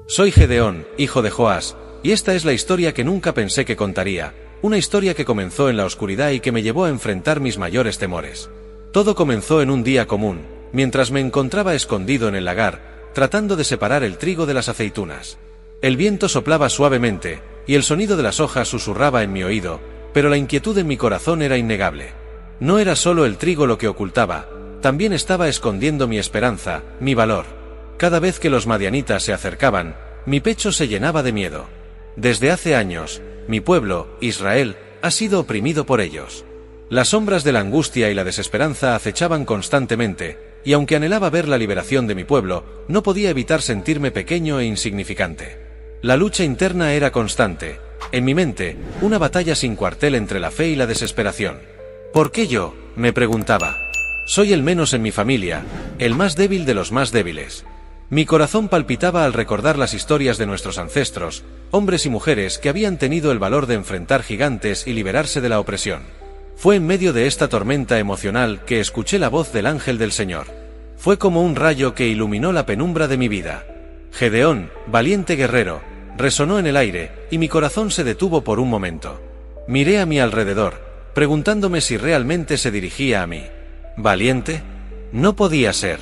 Soy Gedeón, hijo de Joás, y esta es la historia que nunca pensé que contaría, una historia que comenzó en la oscuridad y que me llevó a enfrentar mis mayores temores. Todo comenzó en un día común, mientras me encontraba escondido en el lagar, tratando de separar el trigo de las aceitunas. El viento soplaba suavemente, y el sonido de las hojas susurraba en mi oído, pero la inquietud en mi corazón era innegable. No era solo el trigo lo que ocultaba, también estaba escondiendo mi esperanza, mi valor. Cada vez que los madianitas se acercaban, mi pecho se llenaba de miedo. Desde hace años, mi pueblo, Israel, ha sido oprimido por ellos. Las sombras de la angustia y la desesperanza acechaban constantemente, y aunque anhelaba ver la liberación de mi pueblo, no podía evitar sentirme pequeño e insignificante. La lucha interna era constante. En mi mente, una batalla sin cuartel entre la fe y la desesperación. ¿Por qué yo?, me preguntaba. Soy el menos en mi familia, el más débil de los más débiles. Mi corazón palpitaba al recordar las historias de nuestros ancestros, hombres y mujeres que habían tenido el valor de enfrentar gigantes y liberarse de la opresión. Fue en medio de esta tormenta emocional que escuché la voz del ángel del Señor. Fue como un rayo que iluminó la penumbra de mi vida. Gedeón, valiente guerrero, resonó en el aire, y mi corazón se detuvo por un momento. Miré a mi alrededor, preguntándome si realmente se dirigía a mí. ¿Valiente? No podía ser.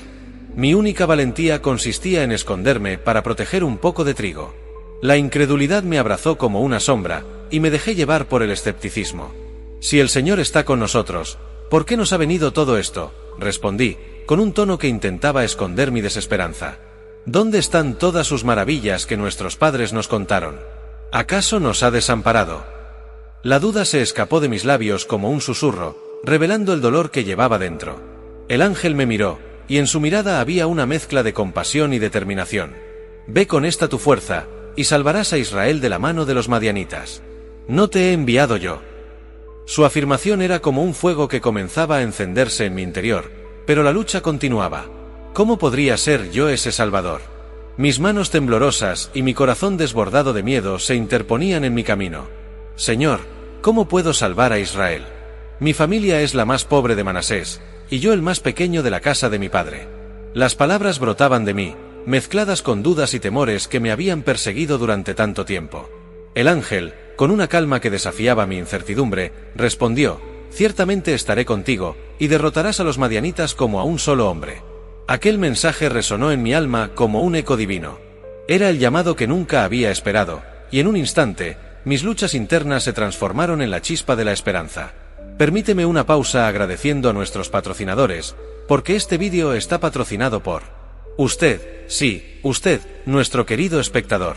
Mi única valentía consistía en esconderme para proteger un poco de trigo. La incredulidad me abrazó como una sombra, y me dejé llevar por el escepticismo. Si el Señor está con nosotros, ¿por qué nos ha venido todo esto?, respondí, con un tono que intentaba esconder mi desesperanza. ¿Dónde están todas sus maravillas que nuestros padres nos contaron? ¿Acaso nos ha desamparado? La duda se escapó de mis labios como un susurro, revelando el dolor que llevaba dentro. El ángel me miró, y en su mirada había una mezcla de compasión y determinación. Ve con esta tu fuerza, y salvarás a Israel de la mano de los madianitas. No te he enviado yo. Su afirmación era como un fuego que comenzaba a encenderse en mi interior, pero la lucha continuaba. ¿Cómo podría ser yo ese salvador? Mis manos temblorosas y mi corazón desbordado de miedo se interponían en mi camino. Señor, ¿cómo puedo salvar a Israel? Mi familia es la más pobre de Manasés, y yo el más pequeño de la casa de mi padre. Las palabras brotaban de mí, mezcladas con dudas y temores que me habían perseguido durante tanto tiempo. El ángel, con una calma que desafiaba mi incertidumbre, respondió: ciertamente estaré contigo, y derrotarás a los madianitas como a un solo hombre. Aquel mensaje resonó en mi alma como un eco divino. Era el llamado que nunca había esperado, y en un instante, mis luchas internas se transformaron en la chispa de la esperanza. Permíteme una pausa agradeciendo a nuestros patrocinadores, porque este vídeo está patrocinado por usted, sí, usted, nuestro querido espectador.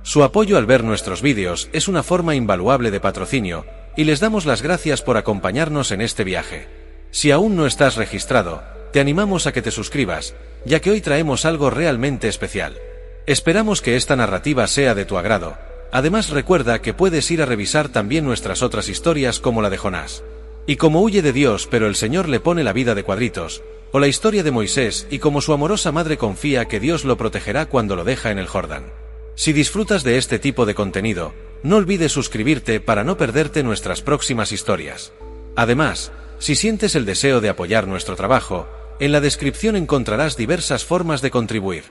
Su apoyo al ver nuestros vídeos es una forma invaluable de patrocinio, y les damos las gracias por acompañarnos en este viaje. Si aún no estás registrado, te animamos a que te suscribas, ya que hoy traemos algo realmente especial. Esperamos que esta narrativa sea de tu agrado. Además, recuerda que puedes ir a revisar también nuestras otras historias como la de Jonás. Y como huye de Dios pero el Señor le pone la vida de cuadritos, o la historia de Moisés y como su amorosa madre confía que Dios lo protegerá cuando lo deja en el Jordán. Si disfrutas de este tipo de contenido, no olvides suscribirte para no perderte nuestras próximas historias. Además, si sientes el deseo de apoyar nuestro trabajo, en la descripción encontrarás diversas formas de contribuir.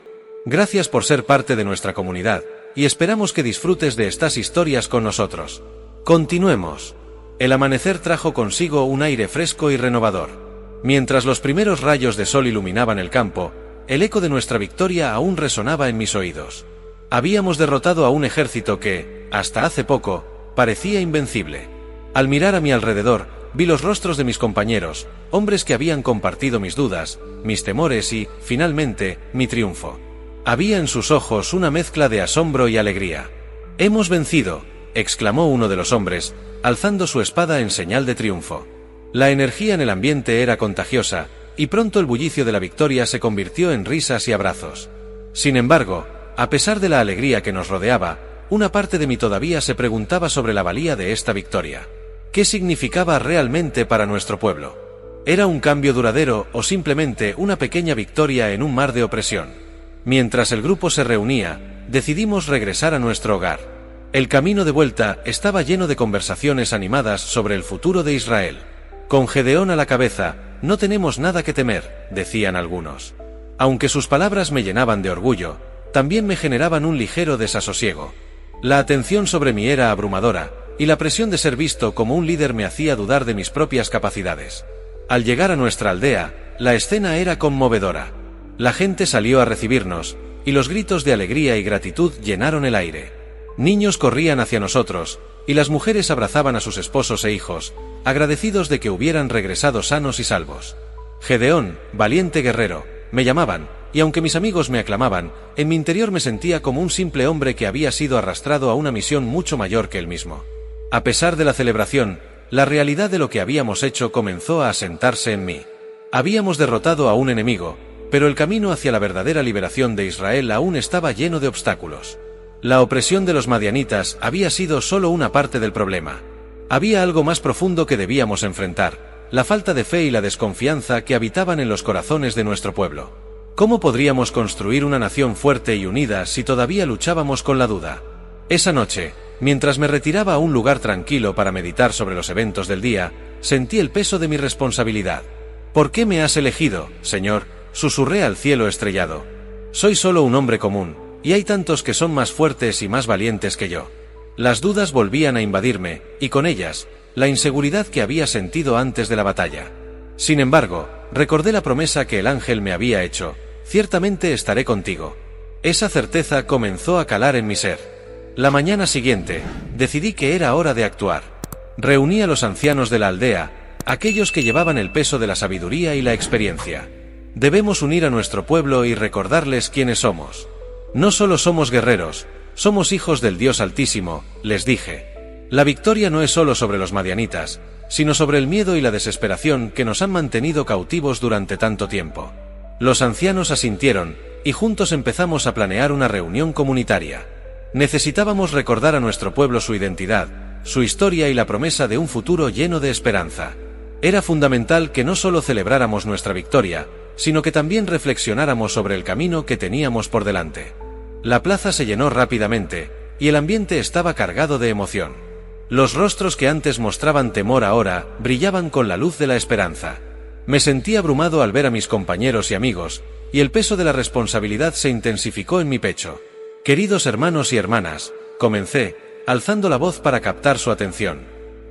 Gracias por ser parte de nuestra comunidad, y esperamos que disfrutes de estas historias con nosotros. Continuemos. El amanecer trajo consigo un aire fresco y renovador. Mientras los primeros rayos de sol iluminaban el campo, el eco de nuestra victoria aún resonaba en mis oídos. Habíamos derrotado a un ejército que, hasta hace poco, parecía invencible. Al mirar a mi alrededor, vi los rostros de mis compañeros, hombres que habían compartido mis dudas, mis temores y, finalmente, mi triunfo. Había en sus ojos una mezcla de asombro y alegría. «¡Hemos vencido!», exclamó uno de los hombres, alzando su espada en señal de triunfo. La energía en el ambiente era contagiosa, y pronto el bullicio de la victoria se convirtió en risas y abrazos. Sin embargo, a pesar de la alegría que nos rodeaba, una parte de mí todavía se preguntaba sobre la valía de esta victoria. ¿Qué significaba realmente para nuestro pueblo? ¿Era un cambio duradero o simplemente una pequeña victoria en un mar de opresión? Mientras el grupo se reunía, decidimos regresar a nuestro hogar. El camino de vuelta estaba lleno de conversaciones animadas sobre el futuro de Israel. Con Gedeón a la cabeza, no tenemos nada que temer, decían algunos. Aunque sus palabras me llenaban de orgullo, también me generaban un ligero desasosiego. La atención sobre mí era abrumadora, y la presión de ser visto como un líder me hacía dudar de mis propias capacidades. Al llegar a nuestra aldea, la escena era conmovedora. La gente salió a recibirnos, y los gritos de alegría y gratitud llenaron el aire. Niños corrían hacia nosotros, y las mujeres abrazaban a sus esposos e hijos, agradecidos de que hubieran regresado sanos y salvos. Gedeón, valiente guerrero, me llamaban, y aunque mis amigos me aclamaban, en mi interior me sentía como un simple hombre que había sido arrastrado a una misión mucho mayor que él mismo. A pesar de la celebración, la realidad de lo que habíamos hecho comenzó a asentarse en mí. Habíamos derrotado a un enemigo, pero el camino hacia la verdadera liberación de Israel aún estaba lleno de obstáculos. La opresión de los madianitas había sido solo una parte del problema. Había algo más profundo que debíamos enfrentar, la falta de fe y la desconfianza que habitaban en los corazones de nuestro pueblo. ¿Cómo podríamos construir una nación fuerte y unida si todavía luchábamos con la duda? Esa noche, mientras me retiraba a un lugar tranquilo para meditar sobre los eventos del día, sentí el peso de mi responsabilidad. ¿Por qué me has elegido, Señor?, susurré al cielo estrellado. Soy solo un hombre común, y hay tantos que son más fuertes y más valientes que yo. Las dudas volvían a invadirme, y con ellas, la inseguridad que había sentido antes de la batalla. Sin embargo, recordé la promesa que el ángel me había hecho: ciertamente estaré contigo. Esa certeza comenzó a calar en mi ser. La mañana siguiente, decidí que era hora de actuar. Reuní a los ancianos de la aldea, aquellos que llevaban el peso de la sabiduría y la experiencia. Debemos unir a nuestro pueblo y recordarles quiénes somos. No solo somos guerreros, somos hijos del Dios Altísimo, les dije. La victoria no es solo sobre los madianitas, sino sobre el miedo y la desesperación que nos han mantenido cautivos durante tanto tiempo. Los ancianos asintieron, y juntos empezamos a planear una reunión comunitaria. Necesitábamos recordar a nuestro pueblo su identidad, su historia y la promesa de un futuro lleno de esperanza. Era fundamental que no solo celebráramos nuestra victoria, sino que también reflexionáramos sobre el camino que teníamos por delante. La plaza se llenó rápidamente, y el ambiente estaba cargado de emoción. Los rostros que antes mostraban temor ahora brillaban con la luz de la esperanza. Me sentí abrumado al ver a mis compañeros y amigos, y el peso de la responsabilidad se intensificó en mi pecho. Queridos hermanos y hermanas, comencé, alzando la voz para captar su atención.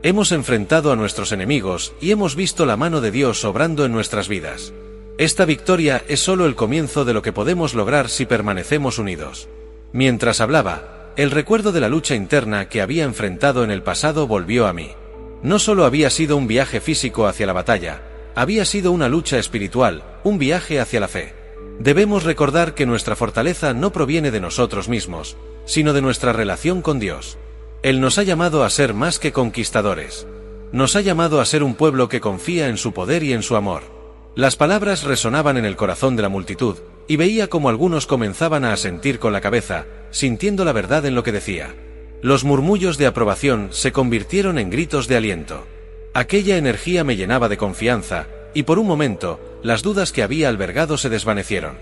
Hemos enfrentado a nuestros enemigos y hemos visto la mano de Dios obrando en nuestras vidas. Esta victoria es solo el comienzo de lo que podemos lograr si permanecemos unidos. Mientras hablaba, el recuerdo de la lucha interna que había enfrentado en el pasado volvió a mí. No solo había sido un viaje físico hacia la batalla, había sido una lucha espiritual, un viaje hacia la fe. Debemos recordar que nuestra fortaleza no proviene de nosotros mismos, sino de nuestra relación con Dios. Él nos ha llamado a ser más que conquistadores. Nos ha llamado a ser un pueblo que confía en su poder y en su amor. Las palabras resonaban en el corazón de la multitud, y veía cómo algunos comenzaban a asentir con la cabeza, sintiendo la verdad en lo que decía. Los murmullos de aprobación se convirtieron en gritos de aliento. Aquella energía me llenaba de confianza, y por un momento, las dudas que había albergado se desvanecieron.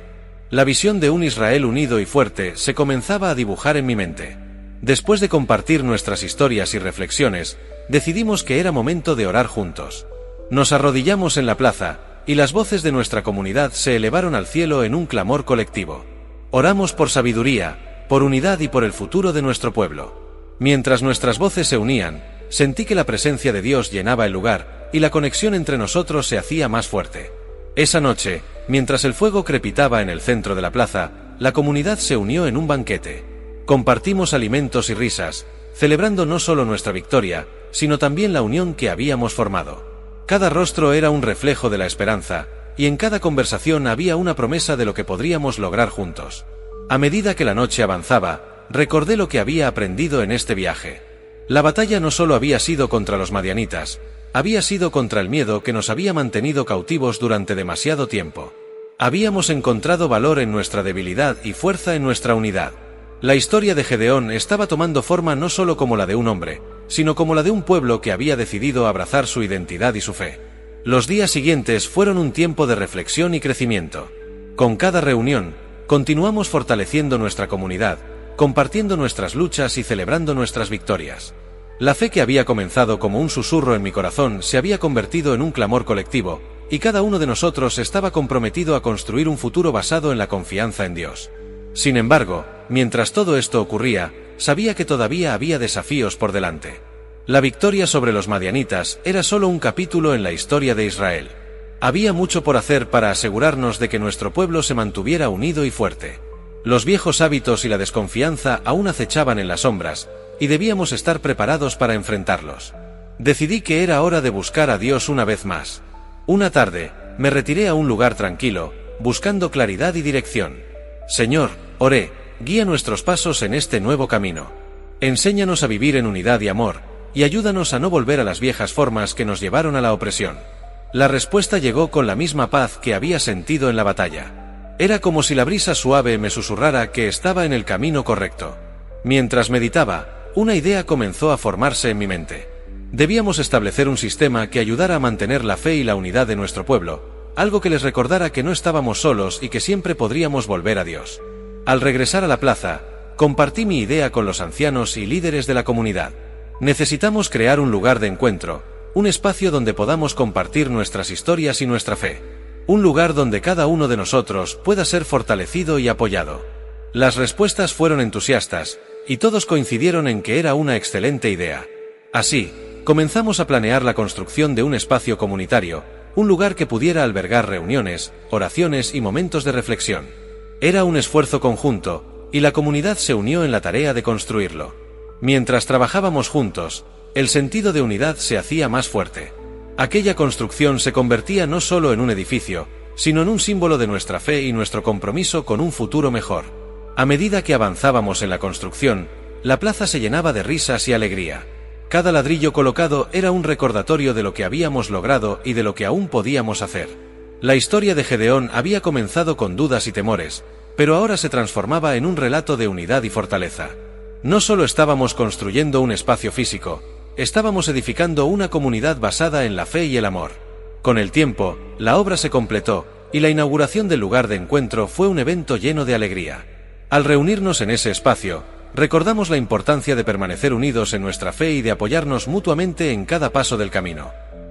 La visión de un Israel unido y fuerte se comenzaba a dibujar en mi mente. Después de compartir nuestras historias y reflexiones, decidimos que era momento de orar juntos. Nos arrodillamos en la plaza, y las voces de nuestra comunidad se elevaron al cielo en un clamor colectivo. Oramos por sabiduría, por unidad y por el futuro de nuestro pueblo. Mientras nuestras voces se unían, sentí que la presencia de Dios llenaba el lugar, y la conexión entre nosotros se hacía más fuerte. Esa noche, mientras el fuego crepitaba en el centro de la plaza, la comunidad se unió en un banquete. Compartimos alimentos y risas, celebrando no solo nuestra victoria, sino también la unión que habíamos formado. Cada rostro era un reflejo de la esperanza, y en cada conversación había una promesa de lo que podríamos lograr juntos. A medida que la noche avanzaba, recordé lo que había aprendido en este viaje. La batalla no solo había sido contra los madianitas, había sido contra el miedo que nos había mantenido cautivos durante demasiado tiempo. Habíamos encontrado valor en nuestra debilidad y fuerza en nuestra unidad. La historia de Gedeón estaba tomando forma no solo como la de un hombre, sino como la de un pueblo que había decidido abrazar su identidad y su fe. Los días siguientes fueron un tiempo de reflexión y crecimiento. Con cada reunión, continuamos fortaleciendo nuestra comunidad, compartiendo nuestras luchas y celebrando nuestras victorias. La fe que había comenzado como un susurro en mi corazón se había convertido en un clamor colectivo, y cada uno de nosotros estaba comprometido a construir un futuro basado en la confianza en Dios. Sin embargo, mientras todo esto ocurría, sabía que todavía había desafíos por delante. La victoria sobre los madianitas era solo un capítulo en la historia de Israel. Había mucho por hacer para asegurarnos de que nuestro pueblo se mantuviera unido y fuerte. Los viejos hábitos y la desconfianza aún acechaban en las sombras, y debíamos estar preparados para enfrentarlos. Decidí que era hora de buscar a Dios una vez más. Una tarde, me retiré a un lugar tranquilo, buscando claridad y dirección. Señor, oré, guía nuestros pasos en este nuevo camino. Enséñanos a vivir en unidad y amor, y ayúdanos a no volver a las viejas formas que nos llevaron a la opresión. La respuesta llegó con la misma paz que había sentido en la batalla. Era como si la brisa suave me susurrara que estaba en el camino correcto. Mientras meditaba, una idea comenzó a formarse en mi mente. Debíamos establecer un sistema que ayudara a mantener la fe y la unidad de nuestro pueblo, algo que les recordara que no estábamos solos y que siempre podríamos volver a Dios. Al regresar a la plaza, compartí mi idea con los ancianos y líderes de la comunidad. Necesitamos crear un lugar de encuentro, un espacio donde podamos compartir nuestras historias y nuestra fe. Un lugar donde cada uno de nosotros pueda ser fortalecido y apoyado. Las respuestas fueron entusiastas, y todos coincidieron en que era una excelente idea. Así, comenzamos a planear la construcción de un espacio comunitario, un lugar que pudiera albergar reuniones, oraciones y momentos de reflexión. Era un esfuerzo conjunto, y la comunidad se unió en la tarea de construirlo. Mientras trabajábamos juntos, el sentido de unidad se hacía más fuerte. Aquella construcción se convertía no solo en un edificio, sino en un símbolo de nuestra fe y nuestro compromiso con un futuro mejor. A medida que avanzábamos en la construcción, la plaza se llenaba de risas y alegría. Cada ladrillo colocado era un recordatorio de lo que habíamos logrado y de lo que aún podíamos hacer. La historia de Gedeón había comenzado con dudas y temores, pero ahora se transformaba en un relato de unidad y fortaleza. No solo estábamos construyendo un espacio físico, estábamos edificando una comunidad basada en la fe y el amor. Con el tiempo, la obra se completó, y la inauguración del lugar de encuentro fue un evento lleno de alegría. Al reunirnos en ese espacio, recordamos la importancia de permanecer unidos en nuestra fe y de apoyarnos mutuamente en cada paso del camino.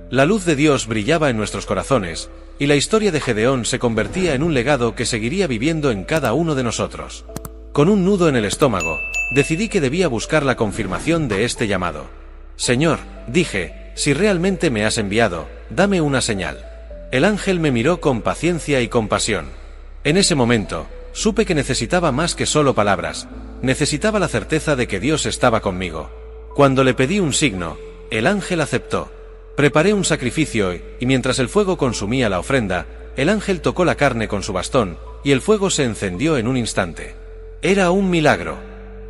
La luz de Dios brillaba en nuestros corazones, y la historia de Gedeón se convertía en un legado que seguiría viviendo en cada uno de nosotros. Con un nudo en el estómago, decidí que debía buscar la confirmación de este llamado. Señor, dije, si realmente me has enviado, dame una señal. El ángel me miró con paciencia y compasión. En ese momento, supe que necesitaba más que solo palabras, necesitaba la certeza de que Dios estaba conmigo. Cuando le pedí un signo, el ángel aceptó. Preparé un sacrificio y mientras el fuego consumía la ofrenda, el ángel tocó la carne con su bastón, y el fuego se encendió en un instante. Era un milagro.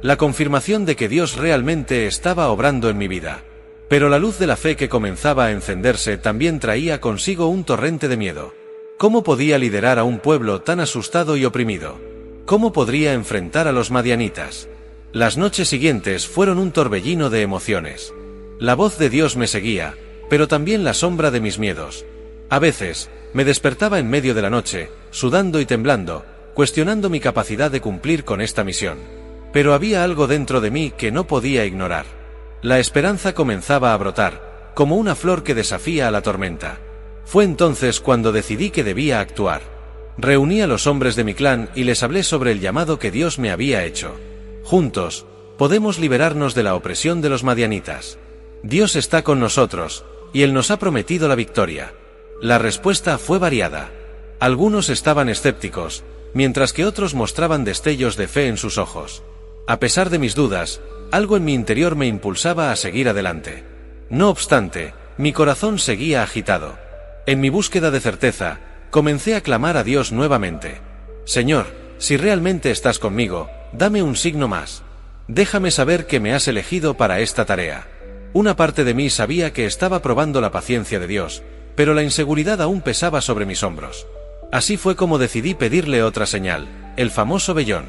La confirmación de que Dios realmente estaba obrando en mi vida. Pero la luz de la fe que comenzaba a encenderse también traía consigo un torrente de miedo. ¿Cómo podía liderar a un pueblo tan asustado y oprimido? ¿Cómo podría enfrentar a los madianitas? Las noches siguientes fueron un torbellino de emociones. La voz de Dios me seguía, pero también la sombra de mis miedos. A veces, me despertaba en medio de la noche, sudando y temblando, cuestionando mi capacidad de cumplir con esta misión. Pero había algo dentro de mí que no podía ignorar. La esperanza comenzaba a brotar, como una flor que desafía a la tormenta. Fue entonces cuando decidí que debía actuar. Reuní a los hombres de mi clan y les hablé sobre el llamado que Dios me había hecho. Juntos, podemos liberarnos de la opresión de los madianitas. Dios está con nosotros, y Él nos ha prometido la victoria. La respuesta fue variada. Algunos estaban escépticos, mientras que otros mostraban destellos de fe en sus ojos. A pesar de mis dudas, algo en mi interior me impulsaba a seguir adelante. No obstante, mi corazón seguía agitado. En mi búsqueda de certeza, comencé a clamar a Dios nuevamente. Señor, si realmente estás conmigo, dame un signo más. Déjame saber que me has elegido para esta tarea. Una parte de mí sabía que estaba probando la paciencia de Dios, pero la inseguridad aún pesaba sobre mis hombros. Así fue como decidí pedirle otra señal, el famoso vellón.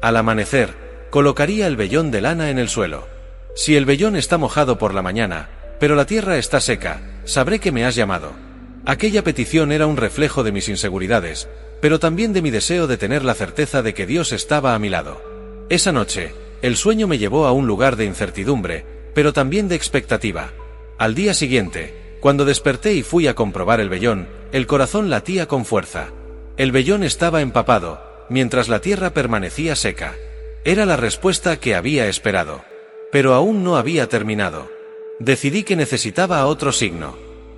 Al amanecer, colocaría el vellón de lana en el suelo. Si el vellón está mojado por la mañana, pero la tierra está seca, sabré que me has llamado. Aquella petición era un reflejo de mis inseguridades, pero también de mi deseo de tener la certeza de que Dios estaba a mi lado. Esa noche, el sueño me llevó a un lugar de incertidumbre, pero también de expectativa. Al día siguiente, cuando desperté y fui a comprobar el vellón, el corazón latía con fuerza. El vellón estaba empapado, mientras la tierra permanecía seca. Era la respuesta que había esperado. Pero aún no había terminado. Decidí que necesitaba otro signo.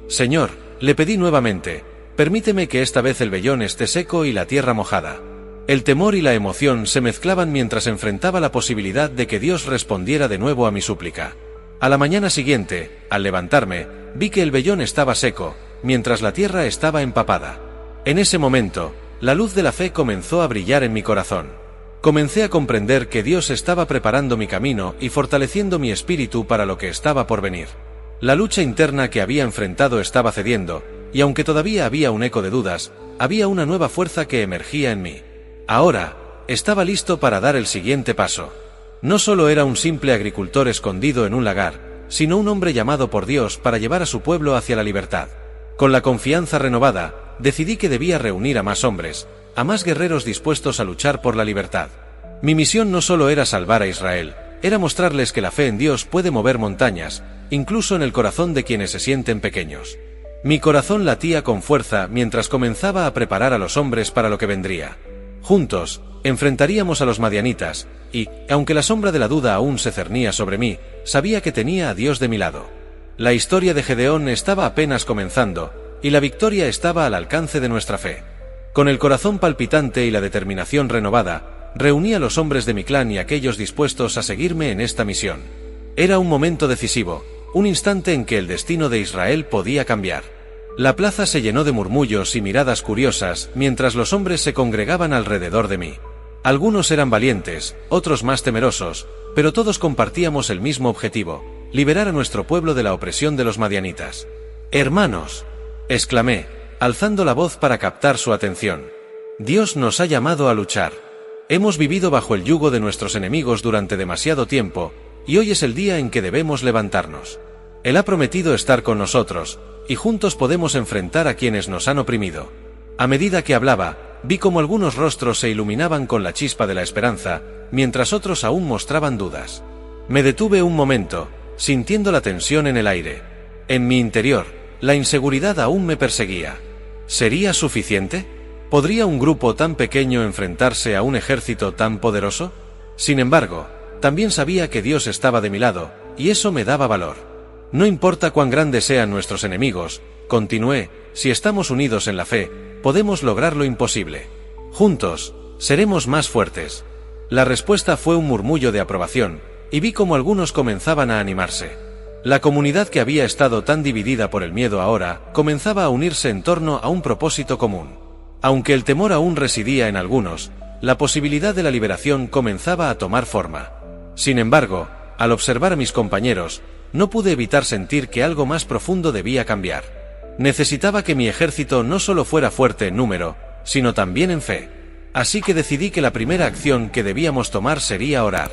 Señor, le pedí nuevamente, permíteme que esta vez el vellón esté seco y la tierra mojada. El temor y la emoción se mezclaban mientras enfrentaba la posibilidad de que Dios respondiera de nuevo a mi súplica. A la mañana siguiente, al levantarme, vi que el vellón estaba seco, mientras la tierra estaba empapada. En ese momento, la luz de la fe comenzó a brillar en mi corazón. Comencé a comprender que Dios estaba preparando mi camino y fortaleciendo mi espíritu para lo que estaba por venir. La lucha interna que había enfrentado estaba cediendo, y aunque todavía había un eco de dudas, había una nueva fuerza que emergía en mí. Ahora, estaba listo para dar el siguiente paso. No solo era un simple agricultor escondido en un lagar, sino un hombre llamado por Dios para llevar a su pueblo hacia la libertad. Con la confianza renovada, decidí que debía reunir a más hombres, a más guerreros dispuestos a luchar por la libertad. Mi misión no solo era salvar a Israel, era mostrarles que la fe en Dios puede mover montañas, incluso en el corazón de quienes se sienten pequeños. Mi corazón latía con fuerza mientras comenzaba a preparar a los hombres para lo que vendría. Juntos, enfrentaríamos a los madianitas, y, aunque la sombra de la duda aún se cernía sobre mí, sabía que tenía a Dios de mi lado. La historia de Gedeón estaba apenas comenzando, y la victoria estaba al alcance de nuestra fe. Con el corazón palpitante y la determinación renovada, reuní a los hombres de mi clan y aquellos dispuestos a seguirme en esta misión. Era un momento decisivo, un instante en que el destino de Israel podía cambiar. La plaza se llenó de murmullos y miradas curiosas mientras los hombres se congregaban alrededor de mí. Algunos eran valientes, otros más temerosos, pero todos compartíamos el mismo objetivo: liberar a nuestro pueblo de la opresión de los madianitas. «Hermanos», exclamé, alzando la voz para captar su atención. «Dios nos ha llamado a luchar. Hemos vivido bajo el yugo de nuestros enemigos durante demasiado tiempo, y hoy es el día en que debemos levantarnos. Él ha prometido estar con nosotros, y juntos podemos enfrentar a quienes nos han oprimido». A medida que hablaba, vi como algunos rostros se iluminaban con la chispa de la esperanza, mientras otros aún mostraban dudas. Me detuve un momento, sintiendo la tensión en el aire. En mi interior, la inseguridad aún me perseguía. ¿Sería suficiente? ¿Podría un grupo tan pequeño enfrentarse a un ejército tan poderoso? Sin embargo, también sabía que Dios estaba de mi lado, y eso me daba valor. No importa cuán grandes sean nuestros enemigos, continué, si estamos unidos en la fe, podemos lograr lo imposible. Juntos, seremos más fuertes. La respuesta fue un murmullo de aprobación, y vi como algunos comenzaban a animarse. La comunidad que había estado tan dividida por el miedo ahora, comenzaba a unirse en torno a un propósito común. Aunque el temor aún residía en algunos, la posibilidad de la liberación comenzaba a tomar forma. Sin embargo, al observar a mis compañeros, no pude evitar sentir que algo más profundo debía cambiar. Necesitaba que mi ejército no solo fuera fuerte en número, sino también en fe. Así que decidí que la primera acción que debíamos tomar sería orar.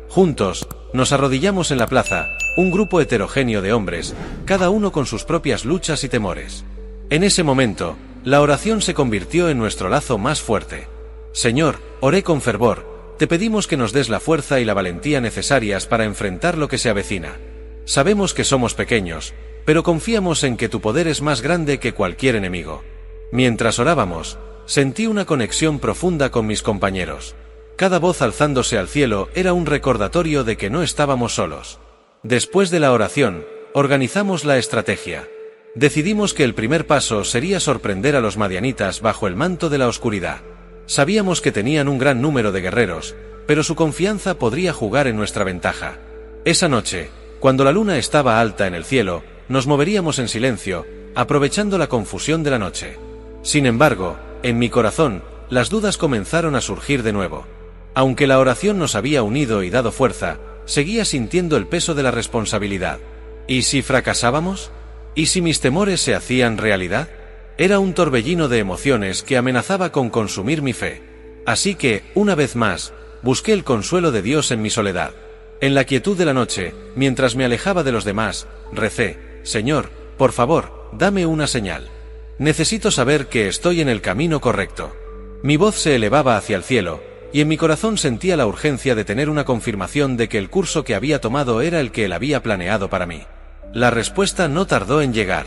Juntos, nos arrodillamos en la plaza, un grupo heterogéneo de hombres, cada uno con sus propias luchas y temores. En ese momento, la oración se convirtió en nuestro lazo más fuerte. Señor, oré con fervor, te pedimos que nos des la fuerza y la valentía necesarias para enfrentar lo que se avecina. Sabemos que somos pequeños, pero confiamos en que tu poder es más grande que cualquier enemigo. Mientras orábamos, sentí una conexión profunda con mis compañeros. Cada voz alzándose al cielo era un recordatorio de que no estábamos solos. Después de la oración, organizamos la estrategia. Decidimos que el primer paso sería sorprender a los madianitas bajo el manto de la oscuridad. Sabíamos que tenían un gran número de guerreros, pero su confianza podría jugar en nuestra ventaja. Esa noche, cuando la luna estaba alta en el cielo, nos moveríamos en silencio, aprovechando la confusión de la noche. Sin embargo, en mi corazón, las dudas comenzaron a surgir de nuevo. Aunque la oración nos había unido y dado fuerza, seguía sintiendo el peso de la responsabilidad. ¿Y si fracasábamos? ¿Y si mis temores se hacían realidad? Era un torbellino de emociones que amenazaba con consumir mi fe. Así que, una vez más, busqué el consuelo de Dios en mi soledad. En la quietud de la noche, mientras me alejaba de los demás, recé: Señor, por favor, dame una señal. Necesito saber que estoy en el camino correcto. Mi voz se elevaba hacia el cielo, y en mi corazón sentía la urgencia de tener una confirmación de que el curso que había tomado era el que él había planeado para mí. La respuesta no tardó en llegar.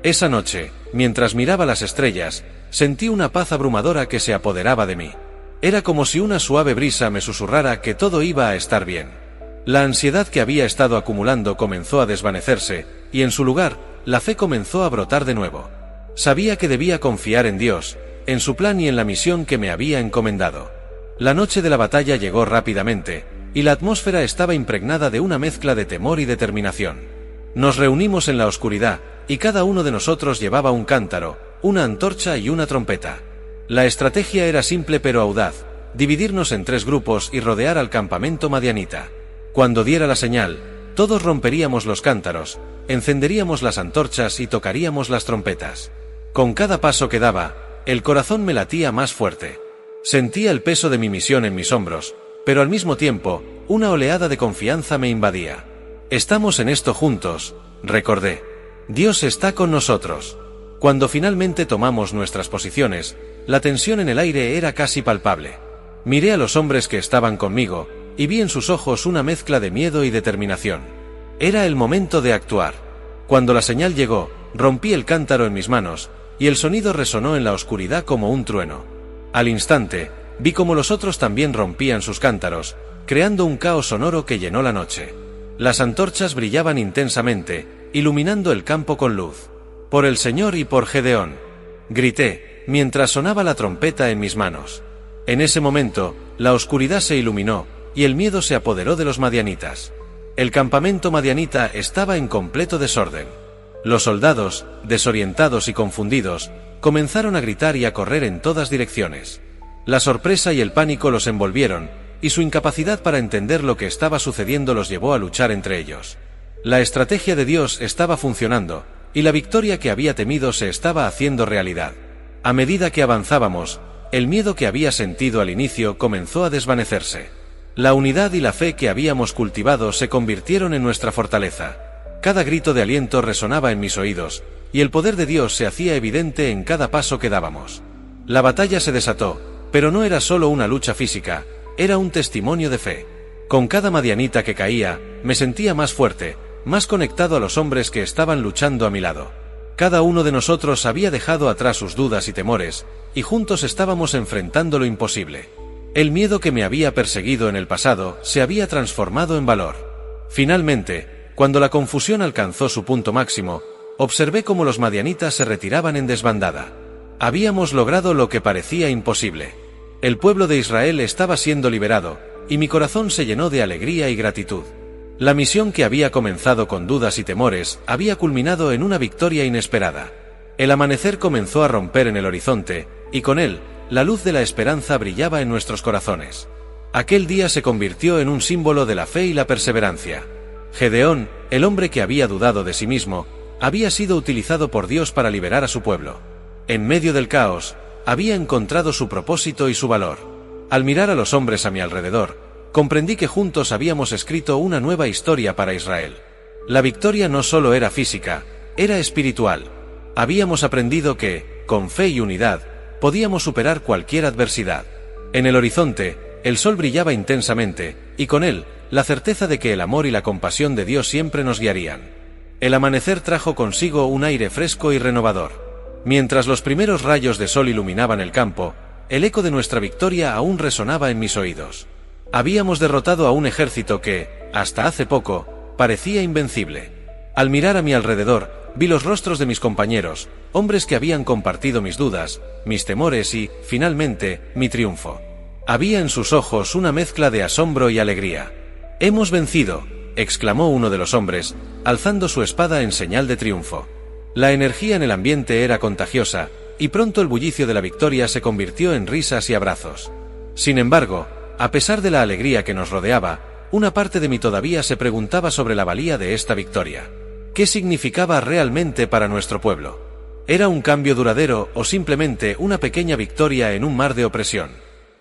Esa noche, mientras miraba las estrellas, sentí una paz abrumadora que se apoderaba de mí. Era como si una suave brisa me susurrara que todo iba a estar bien. La ansiedad que había estado acumulando comenzó a desvanecerse, y en su lugar, la fe comenzó a brotar de nuevo. Sabía que debía confiar en Dios, en su plan y en la misión que me había encomendado. La noche de la batalla llegó rápidamente, y la atmósfera estaba impregnada de una mezcla de temor y determinación. Nos reunimos en la oscuridad, y cada uno de nosotros llevaba un cántaro, una antorcha y una trompeta. La estrategia era simple pero audaz: dividirnos en 3 grupos y rodear al campamento madianita. Cuando diera la señal, todos romperíamos los cántaros, encenderíamos las antorchas y tocaríamos las trompetas. Con cada paso que daba, el corazón me latía más fuerte. Sentía el peso de mi misión en mis hombros, pero al mismo tiempo, una oleada de confianza me invadía. Estamos en esto juntos, recordé. Dios está con nosotros. Cuando finalmente tomamos nuestras posiciones, la tensión en el aire era casi palpable. Miré a los hombres que estaban conmigo, y vi en sus ojos una mezcla de miedo y determinación. Era el momento de actuar. Cuando la señal llegó, rompí el cántaro en mis manos, y el sonido resonó en la oscuridad como un trueno. Al instante, vi cómo los otros también rompían sus cántaros, creando un caos sonoro que llenó la noche. Las antorchas brillaban intensamente, iluminando el campo con luz. «Por el Señor y por Gedeón», grité, mientras sonaba la trompeta en mis manos. En ese momento, la oscuridad se iluminó, y el miedo se apoderó de los madianitas. El campamento madianita estaba en completo desorden. Los soldados, desorientados y confundidos, comenzaron a gritar y a correr en todas direcciones. La sorpresa y el pánico los envolvieron, y su incapacidad para entender lo que estaba sucediendo los llevó a luchar entre ellos. La estrategia de Dios estaba funcionando, y la victoria que había temido se estaba haciendo realidad. A medida que avanzábamos, el miedo que había sentido al inicio comenzó a desvanecerse. La unidad y la fe que habíamos cultivado se convirtieron en nuestra fortaleza. Cada grito de aliento resonaba en mis oídos, y el poder de Dios se hacía evidente en cada paso que dábamos. La batalla se desató, pero no era solo una lucha física, era un testimonio de fe. Con cada madianita que caía, me sentía más fuerte, más conectado a los hombres que estaban luchando a mi lado. Cada uno de nosotros había dejado atrás sus dudas y temores, y juntos estábamos enfrentando lo imposible. El miedo que me había perseguido en el pasado se había transformado en valor. Finalmente, cuando la confusión alcanzó su punto máximo, observé cómo los madianitas se retiraban en desbandada. Habíamos logrado lo que parecía imposible. El pueblo de Israel estaba siendo liberado, y mi corazón se llenó de alegría y gratitud. La misión que había comenzado con dudas y temores había culminado en una victoria inesperada. El amanecer comenzó a romper en el horizonte, y con él, la luz de la esperanza brillaba en nuestros corazones. Aquel día se convirtió en un símbolo de la fe y la perseverancia. Gedeón, el hombre que había dudado de sí mismo, había sido utilizado por Dios para liberar a su pueblo. En medio del caos, había encontrado su propósito y su valor. Al mirar a los hombres a mi alrededor, comprendí que juntos habíamos escrito una nueva historia para Israel. La victoria no solo era física, era espiritual. Habíamos aprendido que, con fe y unidad, podíamos superar cualquier adversidad. En el horizonte, el sol brillaba intensamente, y con él, la certeza de que el amor y la compasión de Dios siempre nos guiarían. El amanecer trajo consigo un aire fresco y renovador. Mientras los primeros rayos de sol iluminaban el campo, el eco de nuestra victoria aún resonaba en mis oídos. Habíamos derrotado a un ejército que, hasta hace poco, parecía invencible. Al mirar a mi alrededor, vi los rostros de mis compañeros, hombres que habían compartido mis dudas, mis temores y, finalmente, mi triunfo. Había en sus ojos una mezcla de asombro y alegría. «¡Hemos vencido!», exclamó uno de los hombres, alzando su espada en señal de triunfo. La energía en el ambiente era contagiosa, y pronto el bullicio de la victoria se convirtió en risas y abrazos. Sin embargo, a pesar de la alegría que nos rodeaba, una parte de mí todavía se preguntaba sobre la valía de esta victoria. ¿Qué significaba realmente para nuestro pueblo? ¿Era un cambio duradero o simplemente una pequeña victoria en un mar de opresión?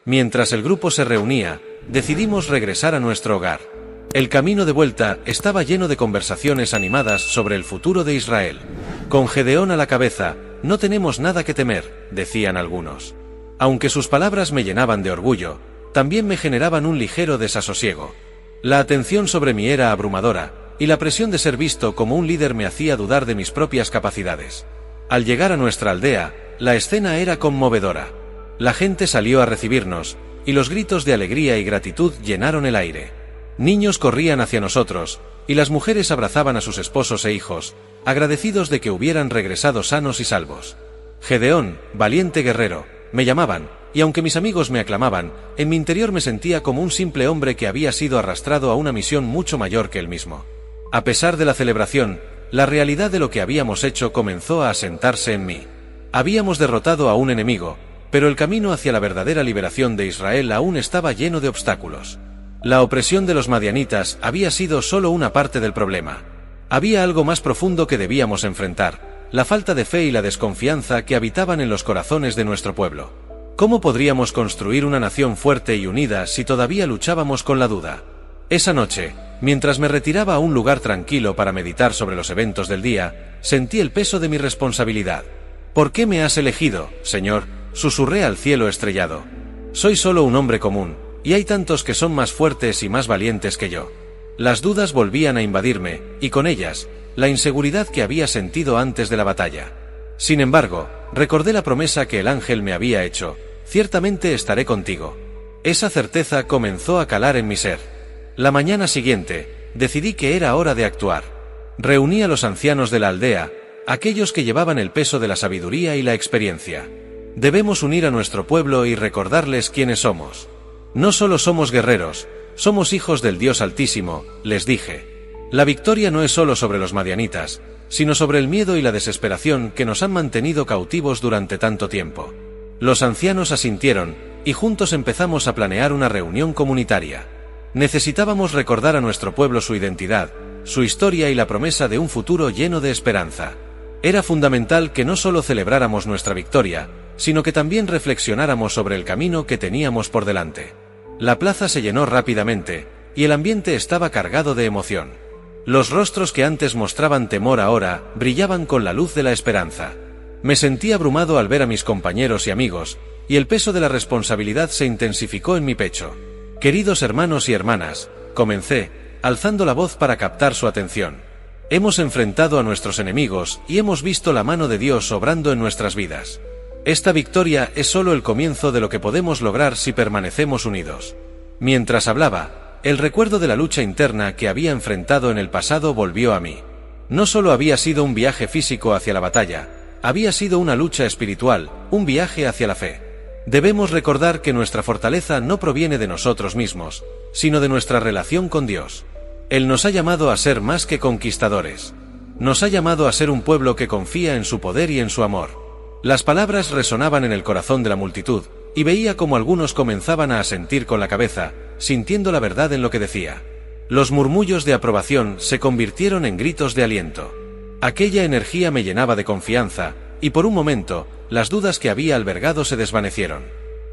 Mientras el grupo se reunía, decidimos regresar a nuestro hogar. El camino de vuelta estaba lleno de conversaciones animadas sobre el futuro de Israel. Con Gedeón a la cabeza, no tenemos nada que temer, decían algunos. Aunque sus palabras me llenaban de orgullo, también me generaban un ligero desasosiego. La atención sobre mí era abrumadora, y la presión de ser visto como un líder me hacía dudar de mis propias capacidades. Al llegar a nuestra aldea, la escena era conmovedora. La gente salió a recibirnos, y los gritos de alegría y gratitud llenaron el aire. Niños corrían hacia nosotros, y las mujeres abrazaban a sus esposos e hijos, agradecidos de que hubieran regresado sanos y salvos. Gedeón, valiente guerrero, me llamaban, y aunque mis amigos me aclamaban, en mi interior me sentía como un simple hombre que había sido arrastrado a una misión mucho mayor que él mismo. A pesar de la celebración, la realidad de lo que habíamos hecho comenzó a asentarse en mí. Habíamos derrotado a un enemigo, pero el camino hacia la verdadera liberación de Israel aún estaba lleno de obstáculos. La opresión de los madianitas había sido solo una parte del problema. Había algo más profundo que debíamos enfrentar, la falta de fe y la desconfianza que habitaban en los corazones de nuestro pueblo. ¿Cómo podríamos construir una nación fuerte y unida si todavía luchábamos con la duda? Esa noche, mientras me retiraba a un lugar tranquilo para meditar sobre los eventos del día, sentí el peso de mi responsabilidad. ¿Por qué me has elegido, Señor?, susurré al cielo estrellado. Soy solo un hombre común, y hay tantos que son más fuertes y más valientes que yo. Las dudas volvían a invadirme, y con ellas, la inseguridad que había sentido antes de la batalla. Sin embargo, recordé la promesa que el ángel me había hecho: ciertamente estaré contigo. Esa certeza comenzó a calar en mi ser. La mañana siguiente, decidí que era hora de actuar. Reuní a los ancianos de la aldea, aquellos que llevaban el peso de la sabiduría y la experiencia. Debemos unir a nuestro pueblo y recordarles quiénes somos. No solo somos guerreros, somos hijos del Dios Altísimo, les dije. La victoria no es solo sobre los madianitas, sino sobre el miedo y la desesperación que nos han mantenido cautivos durante tanto tiempo. Los ancianos asintieron, y juntos empezamos a planear una reunión comunitaria. Necesitábamos recordar a nuestro pueblo su identidad, su historia y la promesa de un futuro lleno de esperanza. Era fundamental que no solo celebráramos nuestra victoria, sino que también reflexionáramos sobre el camino que teníamos por delante. La plaza se llenó rápidamente, y el ambiente estaba cargado de emoción. Los rostros que antes mostraban temor ahora brillaban con la luz de la esperanza. Me sentí abrumado al ver a mis compañeros y amigos, y el peso de la responsabilidad se intensificó en mi pecho. Queridos hermanos y hermanas, comencé, alzando la voz para captar su atención. Hemos enfrentado a nuestros enemigos y hemos visto la mano de Dios obrando en nuestras vidas. Esta victoria es solo el comienzo de lo que podemos lograr si permanecemos unidos. Mientras hablaba, el recuerdo de la lucha interna que había enfrentado en el pasado volvió a mí. No solo había sido un viaje físico hacia la batalla, había sido una lucha espiritual, un viaje hacia la fe. Debemos recordar que nuestra fortaleza no proviene de nosotros mismos, sino de nuestra relación con Dios. Él nos ha llamado a ser más que conquistadores. Nos ha llamado a ser un pueblo que confía en su poder y en su amor. Las palabras resonaban en el corazón de la multitud, y veía como algunos comenzaban a asentir con la cabeza, sintiendo la verdad en lo que decía. Los murmullos de aprobación se convirtieron en gritos de aliento. Aquella energía me llenaba de confianza, y por un momento, las dudas que había albergado se desvanecieron.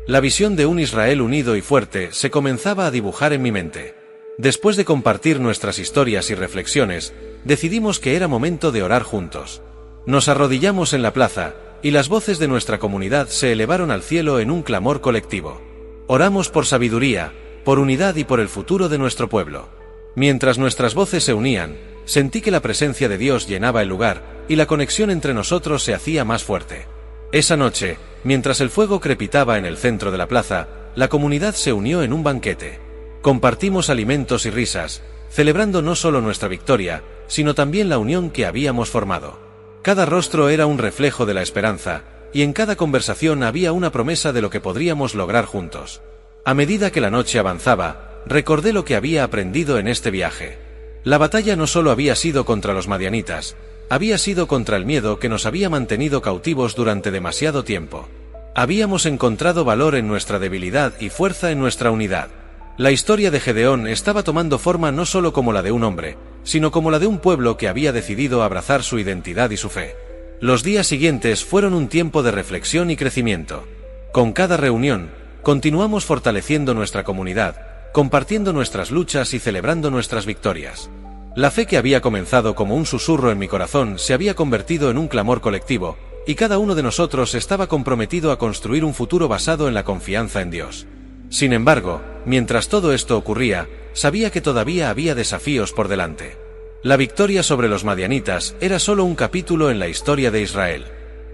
La visión de un Israel unido y fuerte se comenzaba a dibujar en mi mente. Después de compartir nuestras historias y reflexiones, decidimos que era momento de orar juntos. Nos arrodillamos en la plaza, y las voces de nuestra comunidad se elevaron al cielo en un clamor colectivo. Oramos por sabiduría, por unidad y por el futuro de nuestro pueblo. Mientras nuestras voces se unían, sentí que la presencia de Dios llenaba el lugar, y la conexión entre nosotros se hacía más fuerte. Esa noche, mientras el fuego crepitaba en el centro de la plaza, la comunidad se unió en un banquete. Compartimos alimentos y risas, celebrando no solo nuestra victoria, sino también la unión que habíamos formado. Cada rostro era un reflejo de la esperanza, y en cada conversación había una promesa de lo que podríamos lograr juntos. A medida que la noche avanzaba, recordé lo que había aprendido en este viaje. La batalla no solo había sido contra los madianitas, había sido contra el miedo que nos había mantenido cautivos durante demasiado tiempo. Habíamos encontrado valor en nuestra debilidad y fuerza en nuestra unidad. La historia de Gedeón estaba tomando forma no solo como la de un hombre, sino como la de un pueblo que había decidido abrazar su identidad y su fe. Los días siguientes fueron un tiempo de reflexión y crecimiento. Con cada reunión, continuamos fortaleciendo nuestra comunidad, compartiendo nuestras luchas y celebrando nuestras victorias. La fe que había comenzado como un susurro en mi corazón se había convertido en un clamor colectivo, y cada uno de nosotros estaba comprometido a construir un futuro basado en la confianza en Dios. Sin embargo, mientras todo esto ocurría, sabía que todavía había desafíos por delante. La victoria sobre los madianitas era solo un capítulo en la historia de Israel.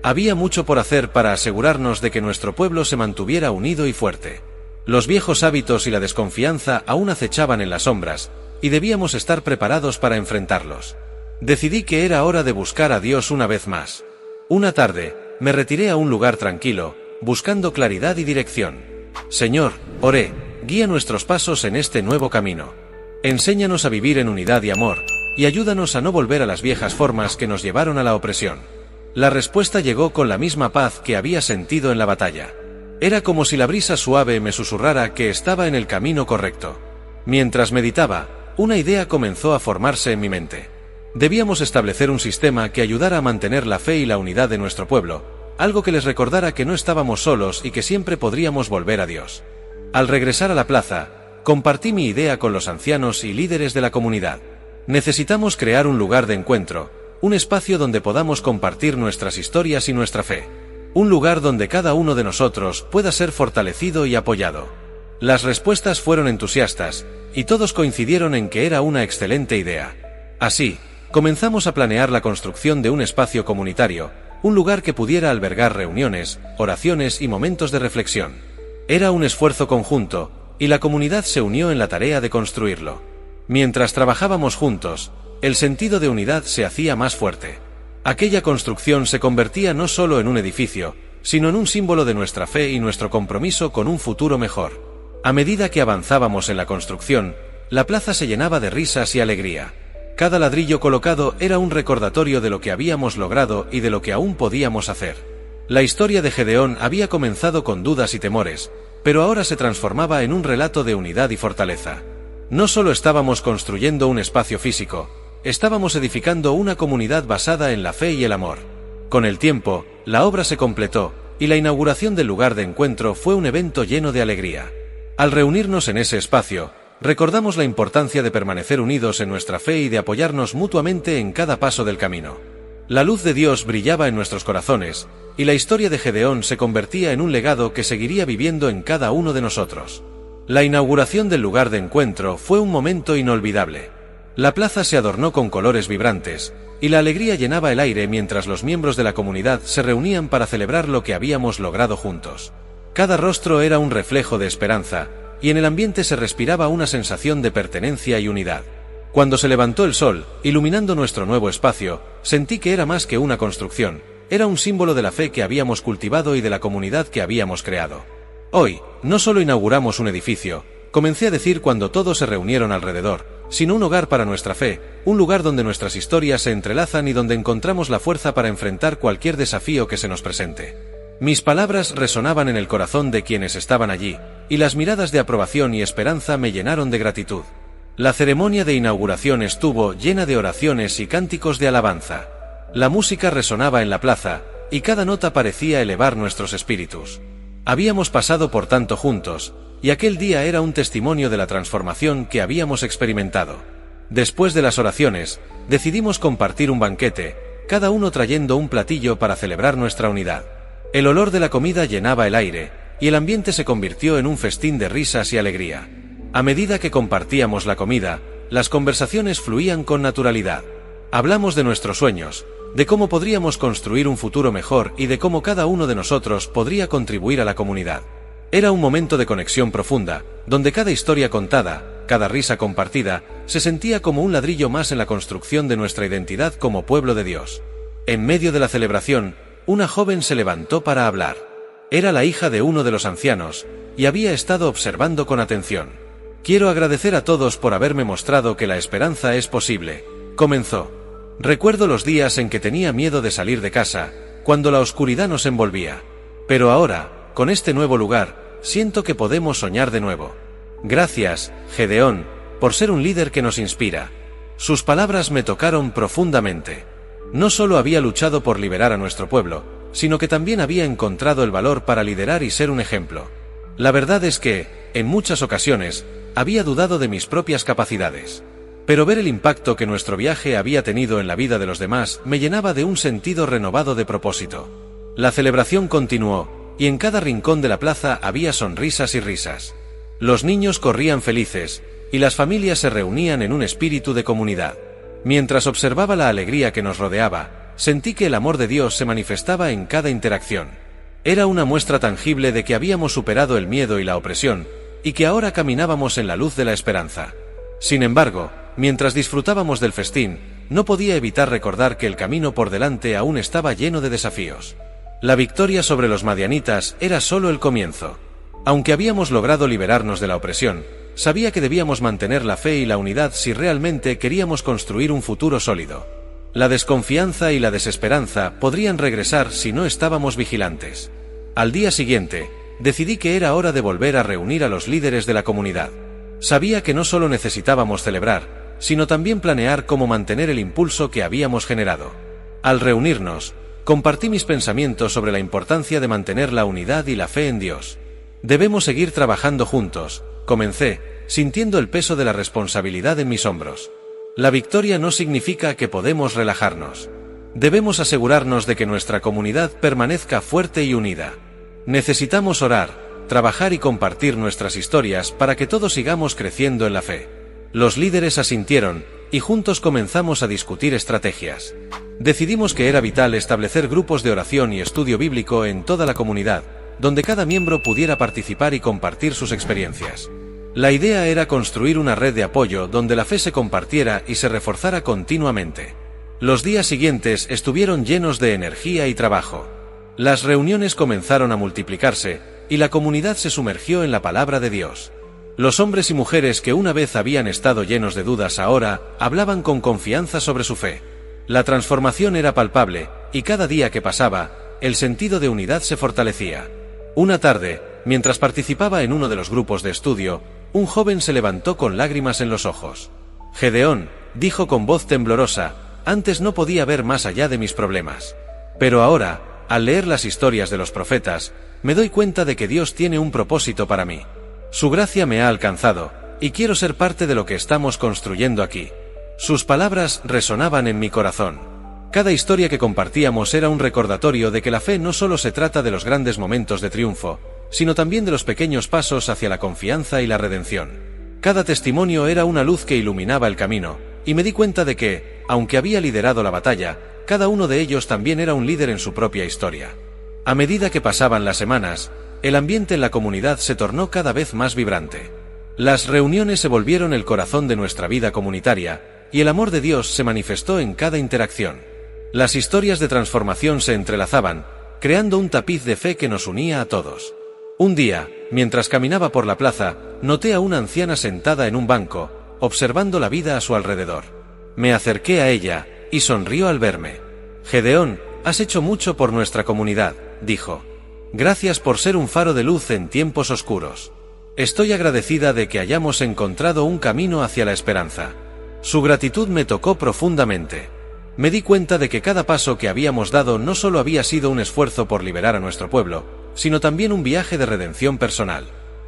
Había mucho por hacer para asegurarnos de que nuestro pueblo se mantuviera unido y fuerte. Los viejos hábitos y la desconfianza aún acechaban en las sombras, y debíamos estar preparados para enfrentarlos. Decidí que era hora de buscar a Dios una vez más. Una tarde, me retiré a un lugar tranquilo, buscando claridad y dirección. Señor, oré, guía nuestros pasos en este nuevo camino. Enséñanos a vivir en unidad y amor, y ayúdanos a no volver a las viejas formas que nos llevaron a la opresión. La respuesta llegó con la misma paz que había sentido en la batalla. Era como si la brisa suave me susurrara que estaba en el camino correcto. Mientras meditaba, una idea comenzó a formarse en mi mente. Debíamos establecer un sistema que ayudara a mantener la fe y la unidad de nuestro pueblo, algo que les recordara que no estábamos solos y que siempre podríamos volver a Dios. Al regresar a la plaza, compartí mi idea con los ancianos y líderes de la comunidad. Necesitamos crear un lugar de encuentro, un espacio donde podamos compartir nuestras historias y nuestra fe. Un lugar donde cada uno de nosotros pueda ser fortalecido y apoyado. Las respuestas fueron entusiastas, y todos coincidieron en que era una excelente idea. Así, comenzamos a planear la construcción de un espacio comunitario, un lugar que pudiera albergar reuniones, oraciones y momentos de reflexión. Era un esfuerzo conjunto, y la comunidad se unió en la tarea de construirlo. Mientras trabajábamos juntos, el sentido de unidad se hacía más fuerte. Aquella construcción se convertía no solo en un edificio, sino en un símbolo de nuestra fe y nuestro compromiso con un futuro mejor. A medida que avanzábamos en la construcción, la plaza se llenaba de risas y alegría. Cada ladrillo colocado era un recordatorio de lo que habíamos logrado y de lo que aún podíamos hacer. La historia de Gedeón había comenzado con dudas y temores, pero ahora se transformaba en un relato de unidad y fortaleza. No solo estábamos construyendo un espacio físico, estábamos edificando una comunidad basada en la fe y el amor. Con el tiempo, la obra se completó, y la inauguración del lugar de encuentro fue un evento lleno de alegría. Al reunirnos en ese espacio, recordamos la importancia de permanecer unidos en nuestra fe y de apoyarnos mutuamente en cada paso del camino. La luz de Dios brillaba en nuestros corazones, y la historia de Gedeón se convertía en un legado que seguiría viviendo en cada uno de nosotros. La inauguración del lugar de encuentro fue un momento inolvidable. La plaza se adornó con colores vibrantes, y la alegría llenaba el aire mientras los miembros de la comunidad se reunían para celebrar lo que habíamos logrado juntos. Cada rostro era un reflejo de esperanza, y en el ambiente se respiraba una sensación de pertenencia y unidad. Cuando se levantó el sol, iluminando nuestro nuevo espacio, sentí que era más que una construcción, era un símbolo de la fe que habíamos cultivado y de la comunidad que habíamos creado. Hoy, no solo inauguramos un edificio, comencé a decir cuando todos se reunieron alrededor, sino un hogar para nuestra fe, un lugar donde nuestras historias se entrelazan y donde encontramos la fuerza para enfrentar cualquier desafío que se nos presente. Mis palabras resonaban en el corazón de quienes estaban allí, y las miradas de aprobación y esperanza me llenaron de gratitud. La ceremonia de inauguración estuvo llena de oraciones y cánticos de alabanza. La música resonaba en la plaza, y cada nota parecía elevar nuestros espíritus. Habíamos pasado por tanto juntos, y aquel día era un testimonio de la transformación que habíamos experimentado. Después de las oraciones, decidimos compartir un banquete, cada uno trayendo un platillo para celebrar nuestra unidad. El olor de la comida llenaba el aire, y el ambiente se convirtió en un festín de risas y alegría. A medida que compartíamos la comida, las conversaciones fluían con naturalidad. Hablamos de nuestros sueños, de cómo podríamos construir un futuro mejor y de cómo cada uno de nosotros podría contribuir a la comunidad. Era un momento de conexión profunda, donde cada historia contada, cada risa compartida, se sentía como un ladrillo más en la construcción de nuestra identidad como pueblo de Dios. En medio de la celebración, una joven se levantó para hablar. Era la hija de uno de los ancianos, y había estado observando con atención. «Quiero agradecer a todos por haberme mostrado que la esperanza es posible», comenzó. «Recuerdo los días en que tenía miedo de salir de casa, cuando la oscuridad nos envolvía. Pero ahora, con este nuevo lugar, siento que podemos soñar de nuevo. Gracias, Gedeón, por ser un líder que nos inspira». Sus palabras me tocaron profundamente. No solo había luchado por liberar a nuestro pueblo, sino que también había encontrado el valor para liderar y ser un ejemplo. La verdad es que, en muchas ocasiones, había dudado de mis propias capacidades. Pero ver el impacto que nuestro viaje había tenido en la vida de los demás me llenaba de un sentido renovado de propósito. La celebración continuó, y en cada rincón de la plaza había sonrisas y risas. Los niños corrían felices, y las familias se reunían en un espíritu de comunidad. Mientras observaba la alegría que nos rodeaba, sentí que el amor de Dios se manifestaba en cada interacción. Era una muestra tangible de que habíamos superado el miedo y la opresión, y que ahora caminábamos en la luz de la esperanza. Sin embargo, mientras disfrutábamos del festín, no podía evitar recordar que el camino por delante aún estaba lleno de desafíos. La victoria sobre los madianitas era solo el comienzo. Aunque habíamos logrado liberarnos de la opresión, sabía que debíamos mantener la fe y la unidad si realmente queríamos construir un futuro sólido. La desconfianza y la desesperanza podrían regresar si no estábamos vigilantes. Al día siguiente, decidí que era hora de volver a reunir a los líderes de la comunidad. Sabía que no solo necesitábamos celebrar, sino también planear cómo mantener el impulso que habíamos generado. Al reunirnos, compartí mis pensamientos sobre la importancia de mantener la unidad y la fe en Dios. Debemos seguir trabajando juntos, comencé, sintiendo el peso de la responsabilidad en mis hombros. La victoria no significa que podemos relajarnos. Debemos asegurarnos de que nuestra comunidad permanezca fuerte y unida. Necesitamos orar, trabajar y compartir nuestras historias para que todos sigamos creciendo en la fe. Los líderes asintieron, y juntos comenzamos a discutir estrategias. Decidimos que era vital establecer grupos de oración y estudio bíblico en toda la comunidad, donde cada miembro pudiera participar y compartir sus experiencias. La idea era construir una red de apoyo donde la fe se compartiera y se reforzara continuamente. Los días siguientes estuvieron llenos de energía y trabajo. Las reuniones comenzaron a multiplicarse, y la comunidad se sumergió en la palabra de Dios. Los hombres y mujeres que una vez habían estado llenos de dudas ahora hablaban con confianza sobre su fe. La transformación era palpable, y cada día que pasaba, el sentido de unidad se fortalecía. Una tarde, mientras participaba en uno de los grupos de estudio, un joven se levantó con lágrimas en los ojos. Gedeón, dijo con voz temblorosa, antes no podía ver más allá de mis problemas. Pero ahora, al leer las historias de los profetas, me doy cuenta de que Dios tiene un propósito para mí. Su gracia me ha alcanzado, y quiero ser parte de lo que estamos construyendo aquí. Sus palabras resonaban en mi corazón. Cada historia que compartíamos era un recordatorio de que la fe no solo se trata de los grandes momentos de triunfo, sino también de los pequeños pasos hacia la confianza y la redención. Cada testimonio era una luz que iluminaba el camino, y me di cuenta de que, aunque había liderado la batalla, cada uno de ellos también era un líder en su propia historia. A medida que pasaban las semanas, el ambiente en la comunidad se tornó cada vez más vibrante. Las reuniones se volvieron el corazón de nuestra vida comunitaria, y el amor de Dios se manifestó en cada interacción. Las historias de transformación se entrelazaban, creando un tapiz de fe que nos unía a todos. Un día, mientras caminaba por la plaza, noté a una anciana sentada en un banco, observando la vida a su alrededor. Me acerqué a ella, y sonrió al verme. Gedeón, has hecho mucho por nuestra comunidad, dijo. Gracias por ser un faro de luz en tiempos oscuros. Estoy agradecida de que hayamos encontrado un camino hacia la esperanza. Su gratitud me tocó profundamente. Me di cuenta de que cada paso que habíamos dado no solo había sido un esfuerzo por liberar a nuestro pueblo, sino también un viaje de redención personal.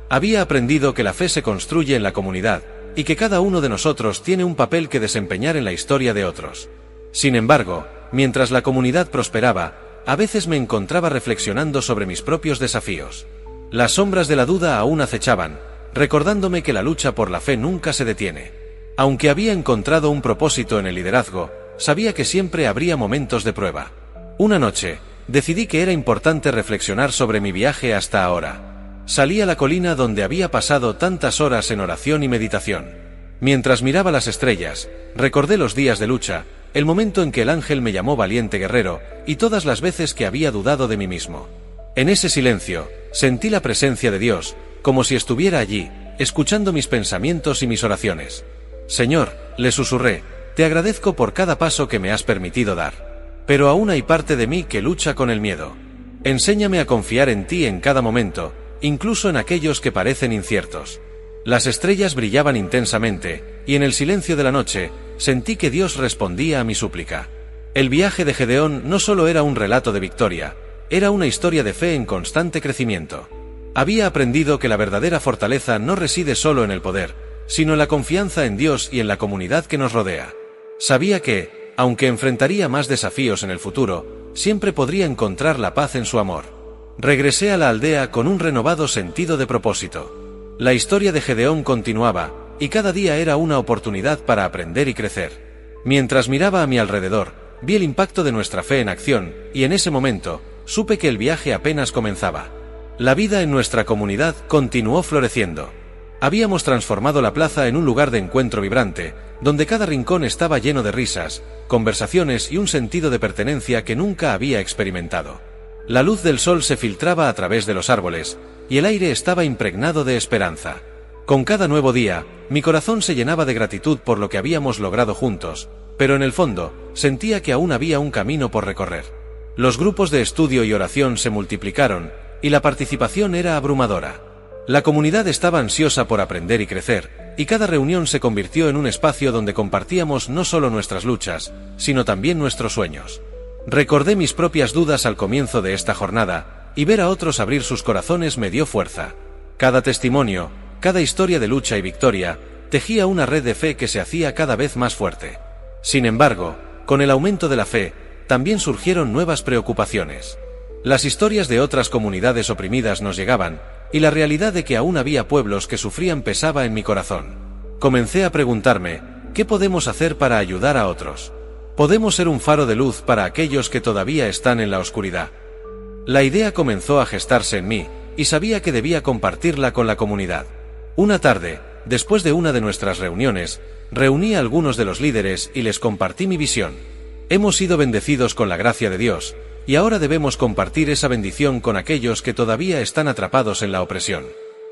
Había aprendido que la fe se construye en la comunidad, y que cada uno de nosotros tiene un papel que desempeñar en la historia de otros. Sin embargo, mientras la comunidad prosperaba, a veces me encontraba reflexionando sobre mis propios desafíos. Las sombras de la duda aún acechaban, recordándome que la lucha por la fe nunca se detiene. Aunque había encontrado un propósito en el liderazgo, sabía que siempre habría momentos de prueba. Una noche, decidí que era importante reflexionar sobre mi viaje hasta ahora. Salí a la colina donde había pasado tantas horas en oración y meditación. Mientras miraba las estrellas, recordé los días de lucha, el momento en que el ángel me llamó valiente guerrero, y todas las veces que había dudado de mí mismo. En ese silencio, sentí la presencia de Dios, como si estuviera allí, escuchando mis pensamientos y mis oraciones. Señor, le susurré, te agradezco por cada paso que me has permitido dar. Pero aún hay parte de mí que lucha con el miedo. Enséñame a confiar en ti en cada momento, incluso en aquellos que parecen inciertos. Las estrellas brillaban intensamente, y en el silencio de la noche, sentí que Dios respondía a mi súplica. El viaje de Gedeón no solo era un relato de victoria, era una historia de fe en constante crecimiento. Había aprendido que la verdadera fortaleza no reside solo en el poder, sino en la confianza en Dios y en la comunidad que nos rodea. Sabía que, aunque enfrentaría más desafíos en el futuro, siempre podría encontrar la paz en su amor. Regresé a la aldea con un renovado sentido de propósito. La historia de Gedeón continuaba, y cada día era una oportunidad para aprender y crecer. Mientras miraba a mi alrededor, vi el impacto de nuestra fe en acción, y en ese momento, supe que el viaje apenas comenzaba. La vida en nuestra comunidad continuó floreciendo. Habíamos transformado la plaza en un lugar de encuentro vibrante, donde cada rincón estaba lleno de risas, conversaciones y un sentido de pertenencia que nunca había experimentado. La luz del sol se filtraba a través de los árboles, y el aire estaba impregnado de esperanza. Con cada nuevo día, mi corazón se llenaba de gratitud por lo que habíamos logrado juntos, pero en el fondo, sentía que aún había un camino por recorrer. Los grupos de estudio y oración se multiplicaron, y la participación era abrumadora. La comunidad estaba ansiosa por aprender y crecer, y cada reunión se convirtió en un espacio donde compartíamos no solo nuestras luchas, sino también nuestros sueños. Recordé mis propias dudas al comienzo de esta jornada, y ver a otros abrir sus corazones me dio fuerza. Cada testimonio, cada historia de lucha y victoria, tejía una red de fe que se hacía cada vez más fuerte. Sin embargo, con el aumento de la fe, también surgieron nuevas preocupaciones. Las historias de otras comunidades oprimidas nos llegaban, y la realidad de que aún había pueblos que sufrían pesaba en mi corazón. Comencé a preguntarme, ¿qué podemos hacer para ayudar a otros? ¿Podemos ser un faro de luz para aquellos que todavía están en la oscuridad? La idea comenzó a gestarse en mí, y sabía que debía compartirla con la comunidad. Una tarde, después de una de nuestras reuniones, reuní a algunos de los líderes y les compartí mi visión. Hemos sido bendecidos con la gracia de Dios, y ahora debemos compartir esa bendición con aquellos que todavía están atrapados en la opresión.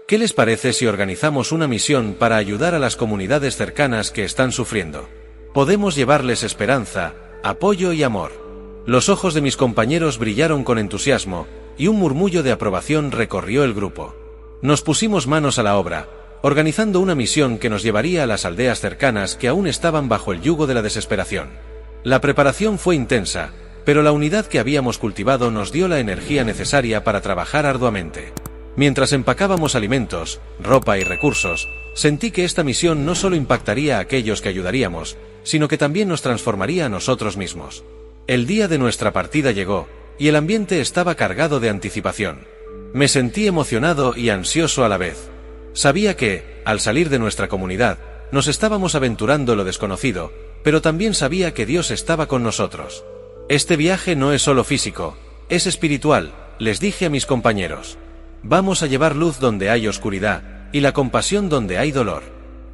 ¿Qué les parece si organizamos una misión para ayudar a las comunidades cercanas que están sufriendo? Podemos llevarles esperanza, apoyo y amor. Los ojos de mis compañeros brillaron con entusiasmo, y un murmullo de aprobación recorrió el grupo. Nos pusimos manos a la obra, organizando una misión que nos llevaría a las aldeas cercanas que aún estaban bajo el yugo de la desesperación. La preparación fue intensa, pero la unidad que habíamos cultivado nos dio la energía necesaria para trabajar arduamente. Mientras empacábamos alimentos, ropa y recursos, sentí que esta misión no solo impactaría a aquellos que ayudaríamos, sino que también nos transformaría a nosotros mismos. El día de nuestra partida llegó, y el ambiente estaba cargado de anticipación. Me sentí emocionado y ansioso a la vez. Sabía que, al salir de nuestra comunidad, nos estábamos aventurando en lo desconocido, pero también sabía que Dios estaba con nosotros. Este viaje no es solo físico, es espiritual, les dije a mis compañeros. Vamos a llevar luz donde hay oscuridad, y la compasión donde hay dolor.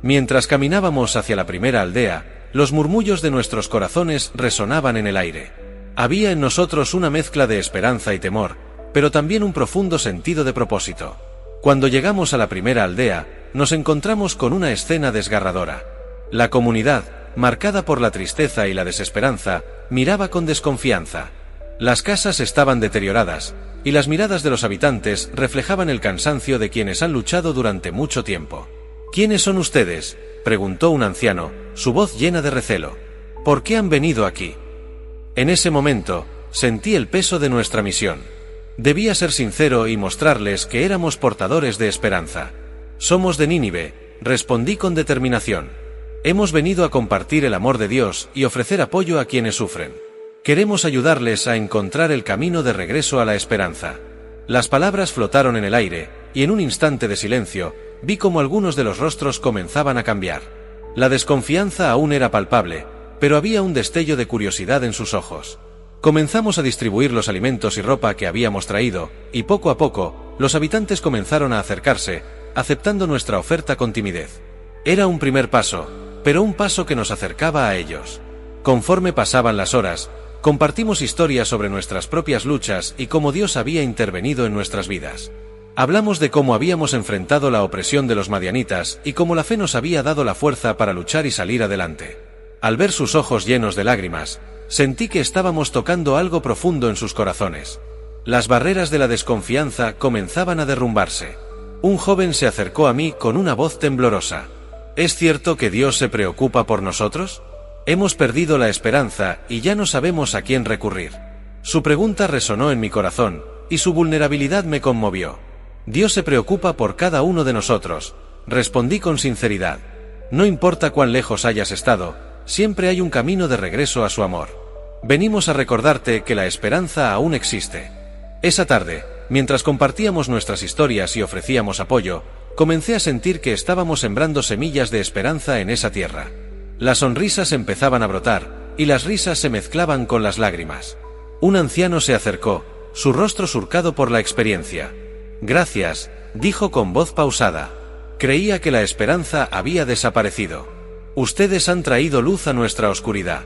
Mientras caminábamos hacia la primera aldea, los murmullos de nuestros corazones resonaban en el aire. Había en nosotros una mezcla de esperanza y temor, pero también un profundo sentido de propósito. Cuando llegamos a la primera aldea, nos encontramos con una escena desgarradora. La comunidad, marcada por la tristeza y la desesperanza, miraba con desconfianza. Las casas estaban deterioradas, y las miradas de los habitantes reflejaban el cansancio de quienes han luchado durante mucho tiempo. ¿Quiénes son ustedes?, preguntó un anciano, su voz llena de recelo. ¿Por qué han venido aquí? En ese momento, sentí el peso de nuestra misión. Debía ser sincero y mostrarles que éramos portadores de esperanza. Somos de Nínive, respondí con determinación. Hemos venido a compartir el amor de Dios y ofrecer apoyo a quienes sufren. Queremos ayudarles a encontrar el camino de regreso a la esperanza. Las palabras flotaron en el aire, y en un instante de silencio, vi cómo algunos de los rostros comenzaban a cambiar. La desconfianza aún era palpable, pero había un destello de curiosidad en sus ojos. Comenzamos a distribuir los alimentos y ropa que habíamos traído, y poco a poco, los habitantes comenzaron a acercarse, aceptando nuestra oferta con timidez. Era un primer paso, pero un paso que nos acercaba a ellos. Conforme pasaban las horas, compartimos historias sobre nuestras propias luchas y cómo Dios había intervenido en nuestras vidas. Hablamos de cómo habíamos enfrentado la opresión de los madianitas y cómo la fe nos había dado la fuerza para luchar y salir adelante. Al ver sus ojos llenos de lágrimas, sentí que estábamos tocando algo profundo en sus corazones. Las barreras de la desconfianza comenzaban a derrumbarse. Un joven se acercó a mí con una voz temblorosa. ¿Es cierto que Dios se preocupa por nosotros? Hemos perdido la esperanza y ya no sabemos a quién recurrir. Su pregunta resonó en mi corazón, y su vulnerabilidad me conmovió. Dios se preocupa por cada uno de nosotros, respondí con sinceridad. No importa cuán lejos hayas estado, siempre hay un camino de regreso a su amor. Venimos a recordarte que la esperanza aún existe. Esa tarde, mientras compartíamos nuestras historias y ofrecíamos apoyo, comencé a sentir que estábamos sembrando semillas de esperanza en esa tierra. Las sonrisas empezaban a brotar, y las risas se mezclaban con las lágrimas. Un anciano se acercó, su rostro surcado por la experiencia. Gracias, dijo con voz pausada. Creía que la esperanza había desaparecido. Ustedes han traído luz a nuestra oscuridad.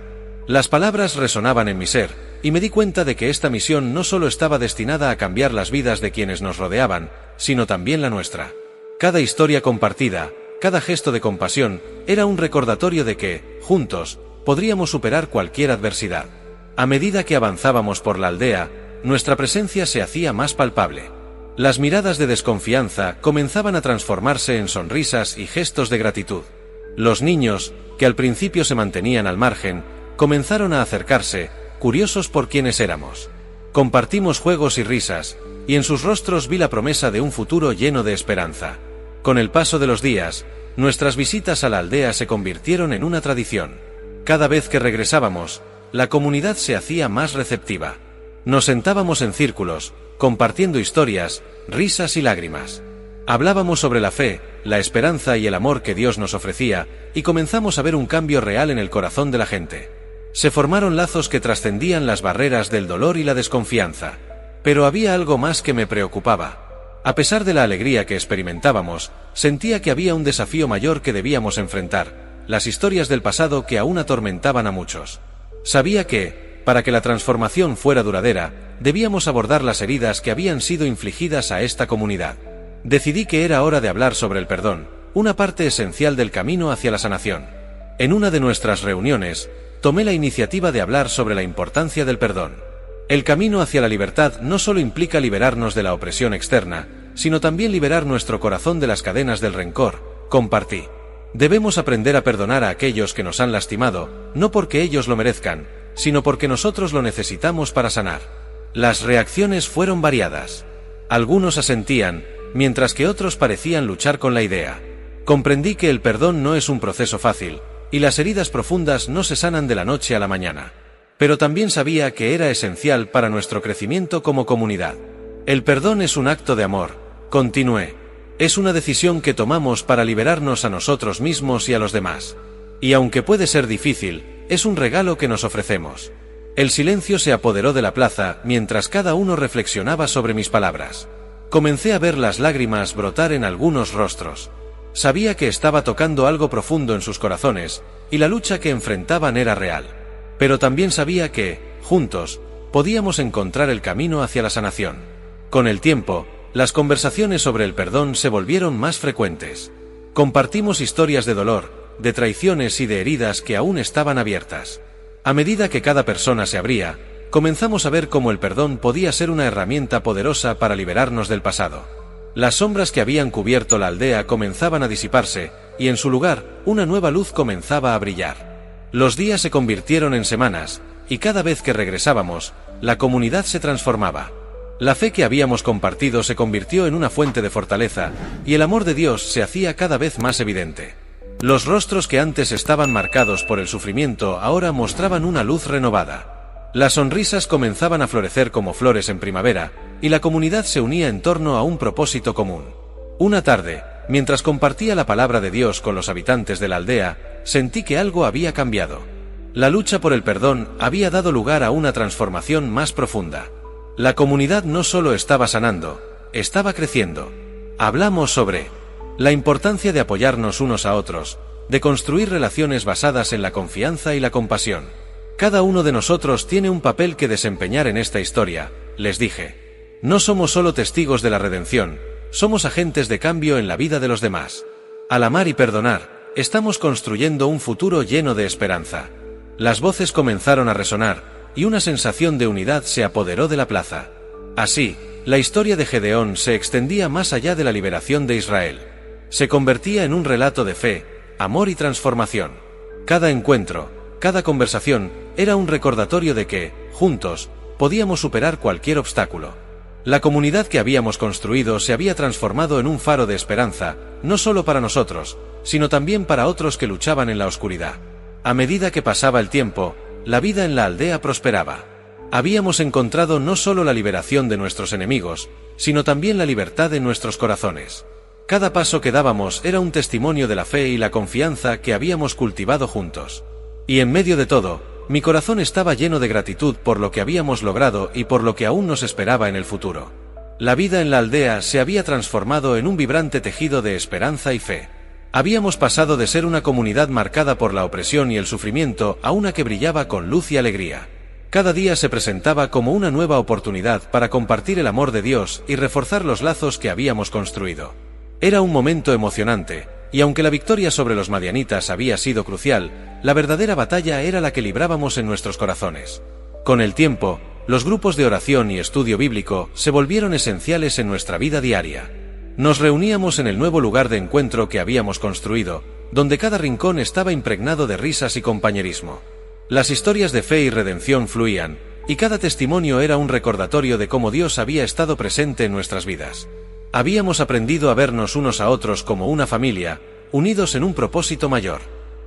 Las palabras resonaban en mi ser, y me di cuenta de que esta misión no solo estaba destinada a cambiar las vidas de quienes nos rodeaban, sino también la nuestra. Cada historia compartida, cada gesto de compasión, era un recordatorio de que, juntos, podríamos superar cualquier adversidad. A medida que avanzábamos por la aldea, nuestra presencia se hacía más palpable. Las miradas de desconfianza comenzaban a transformarse en sonrisas y gestos de gratitud. Los niños, que al principio se mantenían al margen, comenzaron a acercarse, curiosos por quiénes éramos. Compartimos juegos y risas, y en sus rostros vi la promesa de un futuro lleno de esperanza. Con el paso de los días, nuestras visitas a la aldea se convirtieron en una tradición. Cada vez que regresábamos, la comunidad se hacía más receptiva. Nos sentábamos en círculos, compartiendo historias, risas y lágrimas. Hablábamos sobre la fe, la esperanza y el amor que Dios nos ofrecía, y comenzamos a ver un cambio real en el corazón de la gente. Se formaron lazos que trascendían las barreras del dolor y la desconfianza. Pero había algo más que me preocupaba. A pesar de la alegría que experimentábamos, sentía que había un desafío mayor que debíamos enfrentar, las historias del pasado que aún atormentaban a muchos. Sabía que, para que la transformación fuera duradera, debíamos abordar las heridas que habían sido infligidas a esta comunidad. Decidí que era hora de hablar sobre el perdón, una parte esencial del camino hacia la sanación. En una de nuestras reuniones, tomé la iniciativa de hablar sobre la importancia del perdón. El camino hacia la libertad no solo implica liberarnos de la opresión externa, sino también liberar nuestro corazón de las cadenas del rencor, compartí. Debemos aprender a perdonar a aquellos que nos han lastimado, no porque ellos lo merezcan, sino porque nosotros lo necesitamos para sanar. Las reacciones fueron variadas. Algunos asentían, mientras que otros parecían luchar con la idea. Comprendí que el perdón no es un proceso fácil, y las heridas profundas no se sanan de la noche a la mañana. Pero también sabía que era esencial para nuestro crecimiento como comunidad. El perdón es un acto de amor, continué. Es una decisión que tomamos para liberarnos a nosotros mismos y a los demás. Y aunque puede ser difícil, es un regalo que nos ofrecemos. El silencio se apoderó de la plaza mientras cada uno reflexionaba sobre mis palabras. Comencé a ver las lágrimas brotar en algunos rostros. Sabía que estaba tocando algo profundo en sus corazones, y la lucha que enfrentaban era real. Pero también sabía que, juntos, podíamos encontrar el camino hacia la sanación. Con el tiempo, las conversaciones sobre el perdón se volvieron más frecuentes. Compartimos historias de dolor, de traiciones y de heridas que aún estaban abiertas. A medida que cada persona se abría, comenzamos a ver cómo el perdón podía ser una herramienta poderosa para liberarnos del pasado. Las sombras que habían cubierto la aldea comenzaban a disiparse, y en su lugar, una nueva luz comenzaba a brillar. Los días se convirtieron en semanas, y cada vez que regresábamos, la comunidad se transformaba. La fe que habíamos compartido se convirtió en una fuente de fortaleza, y el amor de Dios se hacía cada vez más evidente. Los rostros que antes estaban marcados por el sufrimiento ahora mostraban una luz renovada. Las sonrisas comenzaban a florecer como flores en primavera, y la comunidad se unía en torno a un propósito común. Una tarde, mientras compartía la palabra de Dios con los habitantes de la aldea, sentí que algo había cambiado. La lucha por el perdón había dado lugar a una transformación más profunda. La comunidad no solo estaba sanando, estaba creciendo. Hablamos sobre la importancia de apoyarnos unos a otros, de construir relaciones basadas en la confianza y la compasión. Cada uno de nosotros tiene un papel que desempeñar en esta historia, les dije. No somos solo testigos de la redención, somos agentes de cambio en la vida de los demás. Al amar y perdonar, estamos construyendo un futuro lleno de esperanza. Las voces comenzaron a resonar, y una sensación de unidad se apoderó de la plaza. Así, la historia de Gedeón se extendía más allá de la liberación de Israel. Se convertía en un relato de fe, amor y transformación. Cada encuentro, cada conversación, era un recordatorio de que, juntos, podíamos superar cualquier obstáculo. La comunidad que habíamos construido se había transformado en un faro de esperanza, no solo para nosotros, sino también para otros que luchaban en la oscuridad. A medida que pasaba el tiempo, la vida en la aldea prosperaba. Habíamos encontrado no solo la liberación de nuestros enemigos, sino también la libertad en nuestros corazones. Cada paso que dábamos era un testimonio de la fe y la confianza que habíamos cultivado juntos. Y en medio de todo, mi corazón estaba lleno de gratitud por lo que habíamos logrado y por lo que aún nos esperaba en el futuro. La vida en la aldea se había transformado en un vibrante tejido de esperanza y fe. Habíamos pasado de ser una comunidad marcada por la opresión y el sufrimiento a una que brillaba con luz y alegría. Cada día se presentaba como una nueva oportunidad para compartir el amor de Dios y reforzar los lazos que habíamos construido. Era un momento emocionante, y aunque la victoria sobre los madianitas había sido crucial, la verdadera batalla era la que librábamos en nuestros corazones. Con el tiempo, los grupos de oración y estudio bíblico se volvieron esenciales en nuestra vida diaria. Nos reuníamos en el nuevo lugar de encuentro que habíamos construido, donde cada rincón estaba impregnado de risas y compañerismo. Las historias de fe y redención fluían, y cada testimonio era un recordatorio de cómo Dios había estado presente en nuestras vidas. Habíamos aprendido a vernos unos a otros como una familia, unidos en un propósito mayor.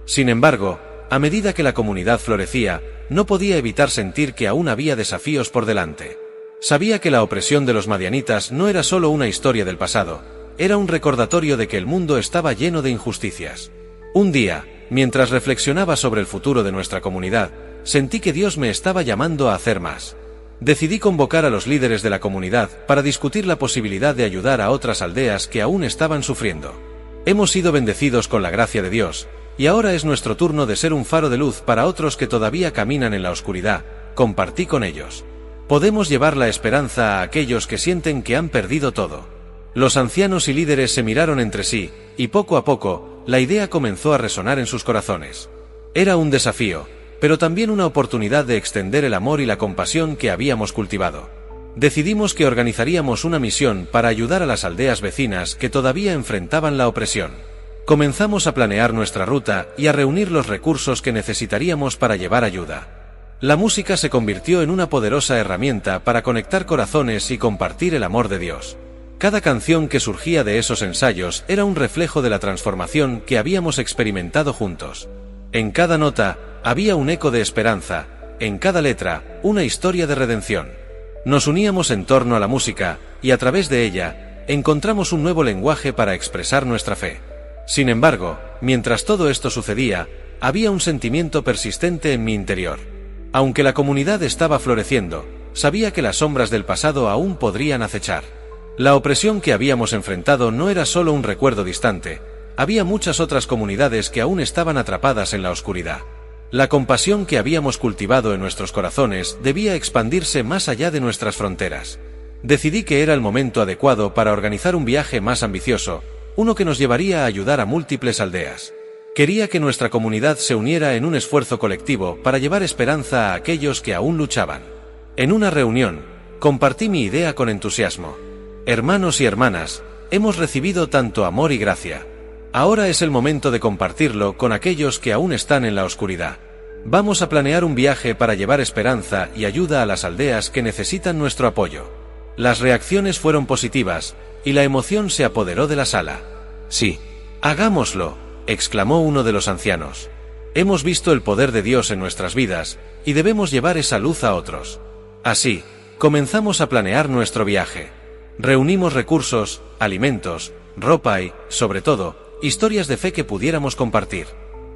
Sin embargo, a medida que la comunidad florecía, no podía evitar sentir que aún había desafíos por delante. Sabía que la opresión de los madianitas no era solo una historia del pasado, era un recordatorio de que el mundo estaba lleno de injusticias. Un día, mientras reflexionaba sobre el futuro de nuestra comunidad, sentí que Dios me estaba llamando a hacer más. Decidí convocar a los líderes de la comunidad para discutir la posibilidad de ayudar a otras aldeas que aún estaban sufriendo. Hemos sido bendecidos con la gracia de Dios, y ahora es nuestro turno de ser un faro de luz para otros que todavía caminan en la oscuridad, compartí con ellos. Podemos llevar la esperanza a aquellos que sienten que han perdido todo. Los ancianos y líderes se miraron entre sí, y poco a poco, la idea comenzó a resonar en sus corazones. Era un desafío, pero también una oportunidad de extender el amor y la compasión que habíamos cultivado. Decidimos que organizaríamos una misión para ayudar a las aldeas vecinas que todavía enfrentaban la opresión. Comenzamos a planear nuestra ruta y a reunir los recursos que necesitaríamos para llevar ayuda. La música se convirtió en una poderosa herramienta para conectar corazones y compartir el amor de Dios. Cada canción que surgía de esos ensayos era un reflejo de la transformación que habíamos experimentado juntos. En cada nota, había un eco de esperanza, en cada letra, una historia de redención. Nos uníamos en torno a la música, y a través de ella, encontramos un nuevo lenguaje para expresar nuestra fe. Sin embargo, mientras todo esto sucedía, había un sentimiento persistente en mi interior. Aunque la comunidad estaba floreciendo, sabía que las sombras del pasado aún podrían acechar. La opresión que habíamos enfrentado no era solo un recuerdo distante, había muchas otras comunidades que aún estaban atrapadas en la oscuridad. La compasión que habíamos cultivado en nuestros corazones debía expandirse más allá de nuestras fronteras. Decidí que era el momento adecuado para organizar un viaje más ambicioso, uno que nos llevaría a ayudar a múltiples aldeas. Quería que nuestra comunidad se uniera en un esfuerzo colectivo para llevar esperanza a aquellos que aún luchaban. En una reunión, compartí mi idea con entusiasmo. Hermanos y hermanas, hemos recibido tanto amor y gracia. Ahora es el momento de compartirlo con aquellos que aún están en la oscuridad. Vamos a planear un viaje para llevar esperanza y ayuda a las aldeas que necesitan nuestro apoyo. Las reacciones fueron positivas, y la emoción se apoderó de la sala. Sí, hagámoslo, exclamó uno de los ancianos. Hemos visto el poder de Dios en nuestras vidas, y debemos llevar esa luz a otros. Así, comenzamos a planear nuestro viaje. Reunimos recursos, alimentos, ropa y, sobre todo, historias de fe que pudiéramos compartir.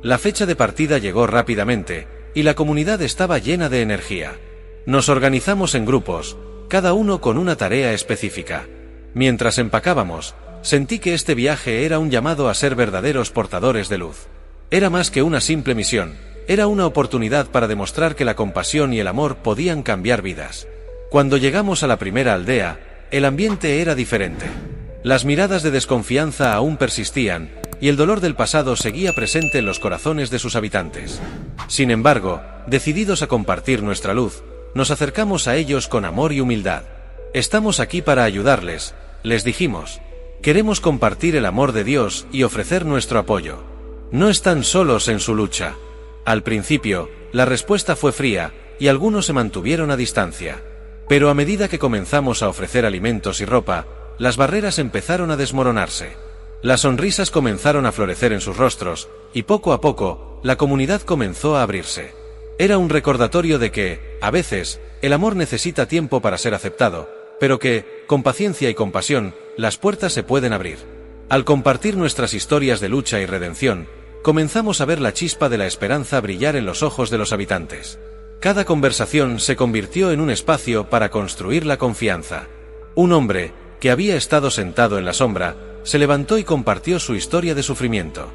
La fecha de partida llegó rápidamente, y la comunidad estaba llena de energía. Nos organizamos en grupos, cada uno con una tarea específica. Mientras empacábamos, sentí que este viaje era un llamado a ser verdaderos portadores de luz. Era más que una simple misión, era una oportunidad para demostrar que la compasión y el amor podían cambiar vidas. Cuando llegamos a la primera aldea, el ambiente era diferente. Las miradas de desconfianza aún persistían, y el dolor del pasado seguía presente en los corazones de sus habitantes. Sin embargo, decididos a compartir nuestra luz, nos acercamos a ellos con amor y humildad. Estamos aquí para ayudarles, les dijimos. Queremos compartir el amor de Dios y ofrecer nuestro apoyo. No están solos en su lucha. Al principio, la respuesta fue fría, y algunos se mantuvieron a distancia. Pero a medida que comenzamos a ofrecer alimentos y ropa, las barreras empezaron a desmoronarse. Las sonrisas comenzaron a florecer en sus rostros, y poco a poco, la comunidad comenzó a abrirse. Era un recordatorio de que, a veces, el amor necesita tiempo para ser aceptado, pero que, con paciencia y compasión, las puertas se pueden abrir. Al compartir nuestras historias de lucha y redención, comenzamos a ver la chispa de la esperanza brillar en los ojos de los habitantes. Cada conversación se convirtió en un espacio para construir la confianza. Un hombre, que había estado sentado en la sombra, se levantó y compartió su historia de sufrimiento.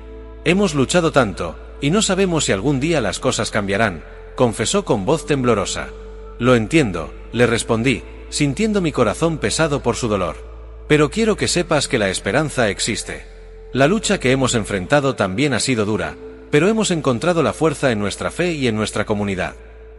Hemos luchado tanto, y no sabemos si algún día las cosas cambiarán, confesó con voz temblorosa. Lo entiendo, le respondí, sintiendo mi corazón pesado por su dolor. Pero quiero que sepas que la esperanza existe. La lucha que hemos enfrentado también ha sido dura, pero hemos encontrado la fuerza en nuestra fe y en nuestra comunidad.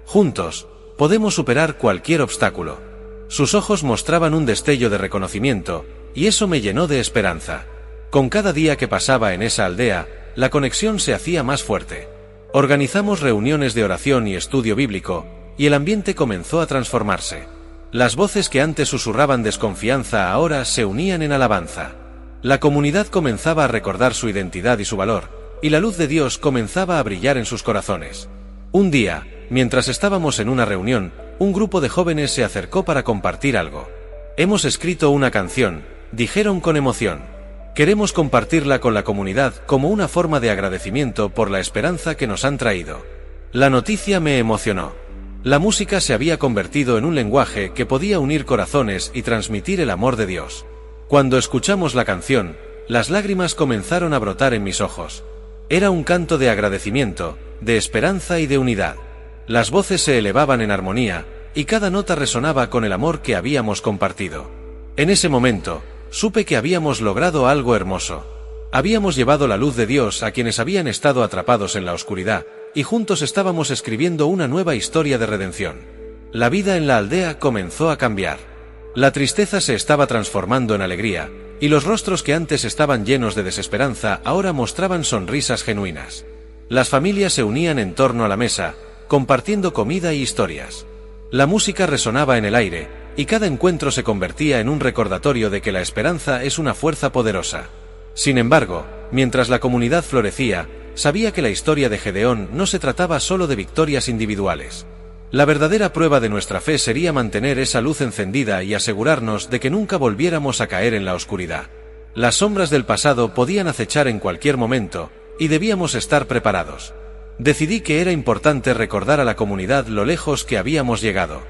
Juntos, podemos superar cualquier obstáculo. Sus ojos mostraban un destello de reconocimiento, y eso me llenó de esperanza. Con cada día que pasaba en esa aldea, la conexión se hacía más fuerte. Organizamos reuniones de oración y estudio bíblico, y el ambiente comenzó a transformarse. Las voces que antes susurraban desconfianza ahora se unían en alabanza. La comunidad comenzaba a recordar su identidad y su valor, y la luz de Dios comenzaba a brillar en sus corazones. Un día, mientras estábamos en una reunión, un grupo de jóvenes se acercó para compartir algo. Hemos escrito una canción, dijeron con emoción. Queremos compartirla con la comunidad como una forma de agradecimiento por la esperanza que nos han traído. La noticia me emocionó. La música se había convertido en un lenguaje que podía unir corazones y transmitir el amor de Dios. Cuando escuchamos la canción, las lágrimas comenzaron a brotar en mis ojos. Era un canto de agradecimiento, de esperanza y de unidad. Las voces se elevaban en armonía, y cada nota resonaba con el amor que habíamos compartido. En ese momento, supe que habíamos logrado algo hermoso. Habíamos llevado la luz de Dios a quienes habían estado atrapados en la oscuridad, y juntos estábamos escribiendo una nueva historia de redención. La vida en la aldea comenzó a cambiar. La tristeza se estaba transformando en alegría, y los rostros que antes estaban llenos de desesperanza ahora mostraban sonrisas genuinas. Las familias se unían en torno a la mesa, compartiendo comida y historias. La música resonaba en el aire, y cada encuentro se convertía en un recordatorio de que la esperanza es una fuerza poderosa. Sin embargo, mientras la comunidad florecía, sabía que la historia de Gedeón no se trataba solo de victorias individuales. La verdadera prueba de nuestra fe sería mantener esa luz encendida y asegurarnos de que nunca volviéramos a caer en la oscuridad. Las sombras del pasado podían acechar en cualquier momento, y debíamos estar preparados. Decidí que era importante recordar a la comunidad lo lejos que habíamos llegado.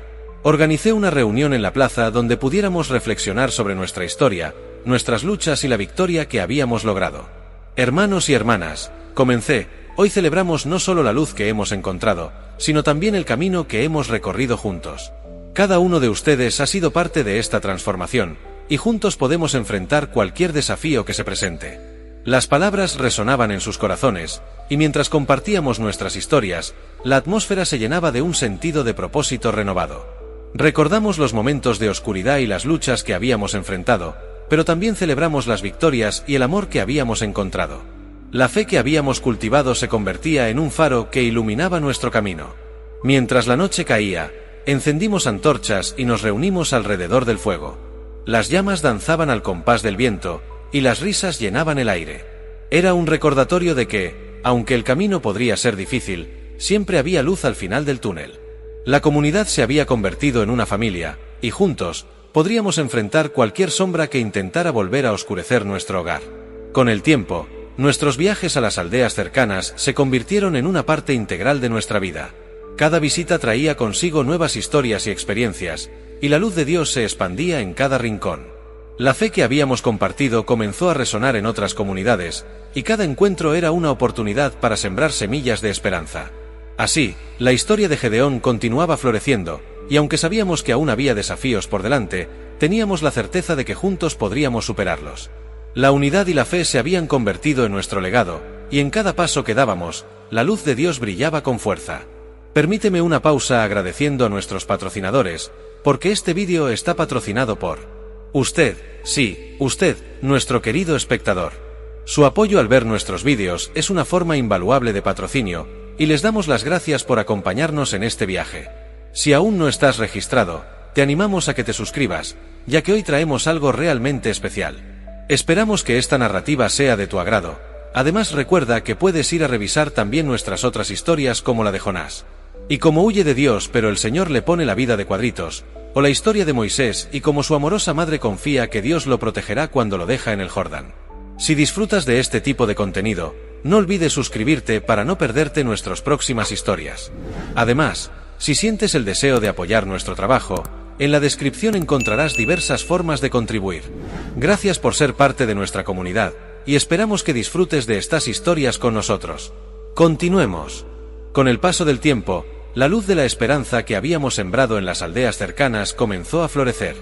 Organicé una reunión en la plaza donde pudiéramos reflexionar sobre nuestra historia, nuestras luchas y la victoria que habíamos logrado. Hermanos y hermanas, comencé, hoy celebramos no solo la luz que hemos encontrado, sino también el camino que hemos recorrido juntos. Cada uno de ustedes ha sido parte de esta transformación, y juntos podemos enfrentar cualquier desafío que se presente. Las palabras resonaban en sus corazones, y mientras compartíamos nuestras historias, la atmósfera se llenaba de un sentido de propósito renovado. Recordamos los momentos de oscuridad y las luchas que habíamos enfrentado, pero también celebramos las victorias y el amor que habíamos encontrado. La fe que habíamos cultivado se convertía en un faro que iluminaba nuestro camino. Mientras la noche caía, encendimos antorchas y nos reunimos alrededor del fuego. Las llamas danzaban al compás del viento, y las risas llenaban el aire. Era un recordatorio de que, aunque el camino podría ser difícil, siempre había luz al final del túnel. La comunidad se había convertido en una familia, y juntos, podríamos enfrentar cualquier sombra que intentara volver a oscurecer nuestro hogar. Con el tiempo, nuestros viajes a las aldeas cercanas se convirtieron en una parte integral de nuestra vida. Cada visita traía consigo nuevas historias y experiencias, y la luz de Dios se expandía en cada rincón. La fe que habíamos compartido comenzó a resonar en otras comunidades, y cada encuentro era una oportunidad para sembrar semillas de esperanza. Así, la historia de Gedeón continuaba floreciendo, y aunque sabíamos que aún había desafíos por delante, teníamos la certeza de que juntos podríamos superarlos. La unidad y la fe se habían convertido en nuestro legado, y en cada paso que dábamos, la luz de Dios brillaba con fuerza. Permíteme una pausa agradeciendo a nuestros patrocinadores, porque este vídeo está patrocinado por usted, sí, usted, nuestro querido espectador. Su apoyo al ver nuestros vídeos es una forma invaluable de patrocinio, y les damos las gracias por acompañarnos en este viaje. Si aún no estás registrado, te animamos a que te suscribas, ya que hoy traemos algo realmente especial. Esperamos que esta narrativa sea de tu agrado. Además, recuerda que puedes ir a revisar también nuestras otras historias como la de Jonás. Y como huye de Dios pero el Señor le pone la vida de cuadritos, o la historia de Moisés y como su amorosa madre confía que Dios lo protegerá cuando lo deja en el Jordán. Si disfrutas de este tipo de contenido, no olvides suscribirte para no perderte nuestras próximas historias. Además, si sientes el deseo de apoyar nuestro trabajo, En la descripción encontrarás diversas formas de contribuir. Gracias por ser parte de nuestra comunidad, y esperamos que disfrutes de estas historias con nosotros. Continuemos. Con el paso del tiempo, la luz de la esperanza que habíamos sembrado en las aldeas cercanas comenzó a florecer.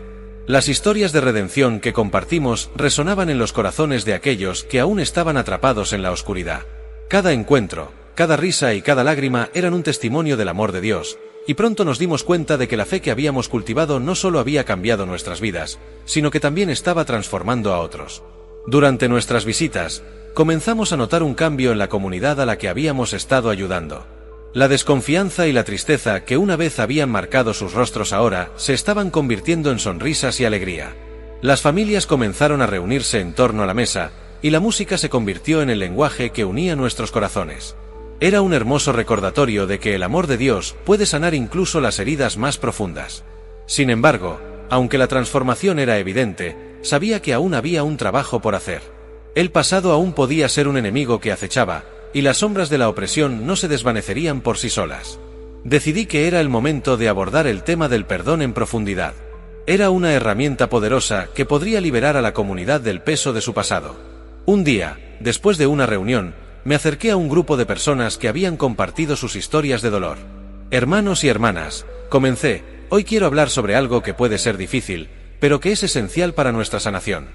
Las historias de redención que compartimos resonaban en los corazones de aquellos que aún estaban atrapados en la oscuridad. Cada encuentro, cada risa y cada lágrima eran un testimonio del amor de Dios, y pronto nos dimos cuenta de que la fe que habíamos cultivado no solo había cambiado nuestras vidas, sino que también estaba transformando a otros. Durante nuestras visitas, comenzamos a notar un cambio en la comunidad a la que habíamos estado ayudando. La desconfianza y la tristeza que una vez habían marcado sus rostros ahora se estaban convirtiendo en sonrisas y alegría. Las familias comenzaron a reunirse en torno a la mesa, y la música se convirtió en el lenguaje que unía nuestros corazones. Era un hermoso recordatorio de que el amor de Dios puede sanar incluso las heridas más profundas. Sin embargo, aunque la transformación era evidente, sabía que aún había un trabajo por hacer. El pasado aún podía ser un enemigo que acechaba, y las sombras de la opresión no se desvanecerían por sí solas. Decidí que era el momento de abordar el tema del perdón en profundidad. Era una herramienta poderosa que podría liberar a la comunidad del peso de su pasado. Un día, después de una reunión, me acerqué a un grupo de personas que habían compartido sus historias de dolor. Hermanos y hermanas, comencé, hoy quiero hablar sobre algo que puede ser difícil, pero que es esencial para nuestra sanación.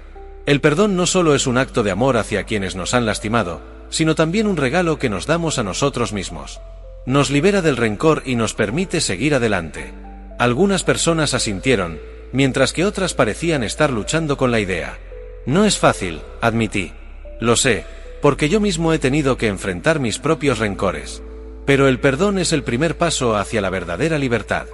El perdón no solo es un acto de amor hacia quienes nos han lastimado, sino también un regalo que nos damos a nosotros mismos. Nos libera del rencor y nos permite seguir adelante. Algunas personas asintieron, mientras que otras parecían estar luchando con la idea. No es fácil, admití. Lo sé, porque yo mismo he tenido que enfrentar mis propios rencores. Pero el perdón es el primer paso hacia la verdadera libertad.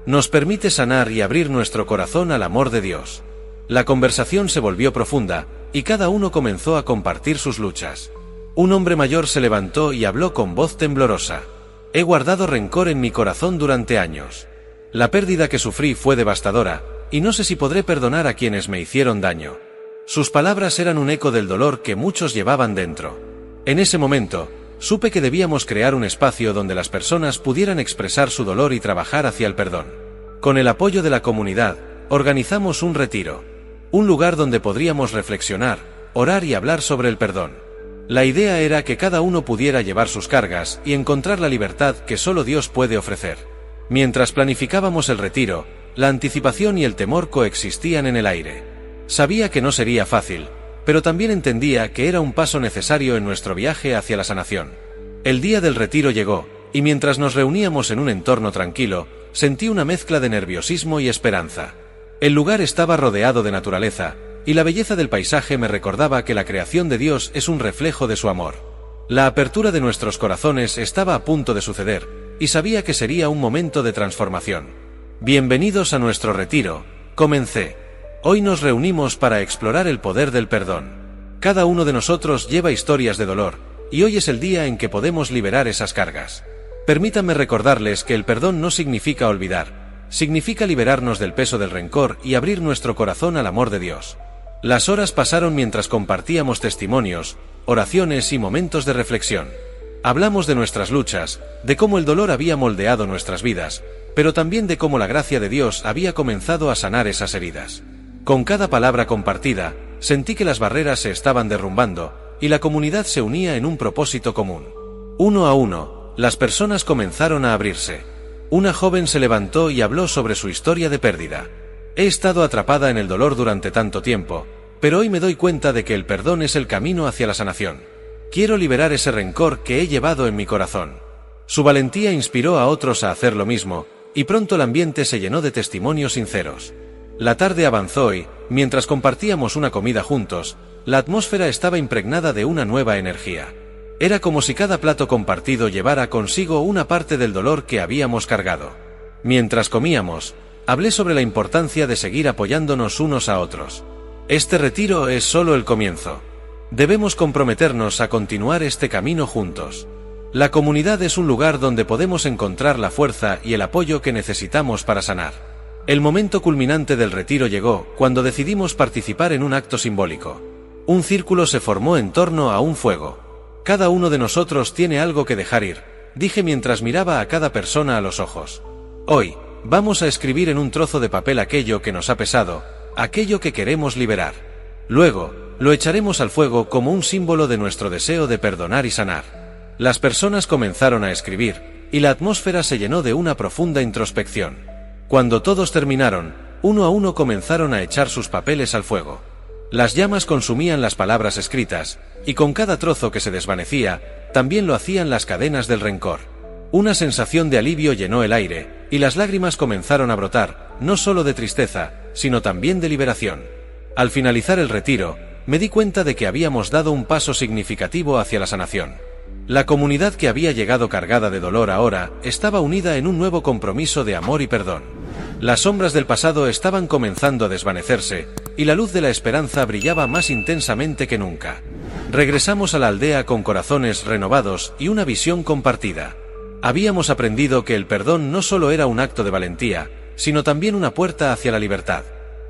Nos permite sanar y abrir nuestro corazón al amor de Dios. La conversación se volvió profunda, y cada uno comenzó a compartir sus luchas. Un hombre mayor se levantó y habló con voz temblorosa. He guardado rencor en mi corazón durante años. La pérdida que sufrí fue devastadora, y no sé si podré perdonar a quienes me hicieron daño. Sus palabras eran un eco del dolor que muchos llevaban dentro. En ese momento, supe que debíamos crear un espacio donde las personas pudieran expresar su dolor y trabajar hacia el perdón. Con el apoyo de la comunidad, organizamos un retiro. Un lugar donde podríamos reflexionar, orar y hablar sobre el perdón. La idea era que cada uno pudiera llevar sus cargas y encontrar la libertad que solo Dios puede ofrecer. Mientras planificábamos el retiro, la anticipación y el temor coexistían en el aire. Sabía que no sería fácil, pero también entendía que era un paso necesario en nuestro viaje hacia la sanación. El día del retiro llegó, y mientras nos reuníamos en un entorno tranquilo, sentí una mezcla de nerviosismo y esperanza. El lugar estaba rodeado de naturaleza, y la belleza del paisaje me recordaba que la creación de Dios es un reflejo de su amor. La apertura de nuestros corazones estaba a punto de suceder, y sabía que sería un momento de transformación. Bienvenidos a nuestro retiro, comencé. Hoy nos reunimos para explorar el poder del perdón. Cada uno de nosotros lleva historias de dolor, y hoy es el día en que podemos liberar esas cargas. Permítanme recordarles que el perdón no significa olvidar, significa liberarnos del peso del rencor y abrir nuestro corazón al amor de Dios. Las horas pasaron mientras compartíamos testimonios, oraciones y momentos de reflexión. Hablamos de nuestras luchas, de cómo el dolor había moldeado nuestras vidas, pero también de cómo la gracia de Dios había comenzado a sanar esas heridas. Con cada palabra compartida, sentí que las barreras se estaban derrumbando, y la comunidad se unía en un propósito común. Uno a uno, las personas comenzaron a abrirse. Una joven se levantó y habló sobre su historia de pérdida. He estado atrapada en el dolor durante tanto tiempo, pero hoy me doy cuenta de que el perdón es el camino hacia la sanación. Quiero liberar ese rencor que he llevado en mi corazón. Su valentía inspiró a otros a hacer lo mismo, y pronto el ambiente se llenó de testimonios sinceros. La tarde avanzó y, mientras compartíamos una comida juntos, la atmósfera estaba impregnada de una nueva energía. Era como si cada plato compartido llevara consigo una parte del dolor que habíamos cargado. Mientras comíamos, hablé sobre la importancia de seguir apoyándonos unos a otros. Este retiro es solo el comienzo. Debemos comprometernos a continuar este camino juntos. La comunidad es un lugar donde podemos encontrar la fuerza y el apoyo que necesitamos para sanar. El momento culminante del retiro llegó cuando decidimos participar en un acto simbólico. Un círculo se formó en torno a un fuego. Cada uno de nosotros tiene algo que dejar ir, dije mientras miraba a cada persona a los ojos. Hoy, vamos a escribir en un trozo de papel aquello que nos ha pesado, aquello que queremos liberar. Luego, lo echaremos al fuego como un símbolo de nuestro deseo de perdonar y sanar. Las personas comenzaron a escribir, y la atmósfera se llenó de una profunda introspección. Cuando todos terminaron, uno a uno comenzaron a echar sus papeles al fuego. Las llamas consumían las palabras escritas, y con cada trozo que se desvanecía, también lo hacían las cadenas del rencor. Una sensación de alivio llenó el aire, y las lágrimas comenzaron a brotar, no solo de tristeza, sino también de liberación. Al finalizar el retiro, me di cuenta de que habíamos dado un paso significativo hacia la sanación. La comunidad que había llegado cargada de dolor ahora estaba unida en un nuevo compromiso de amor y perdón. Las sombras del pasado estaban comenzando a desvanecerse, y la luz de la esperanza brillaba más intensamente que nunca. Regresamos a la aldea con corazones renovados y una visión compartida. Habíamos aprendido que el perdón no solo era un acto de valentía, sino también una puerta hacia la libertad.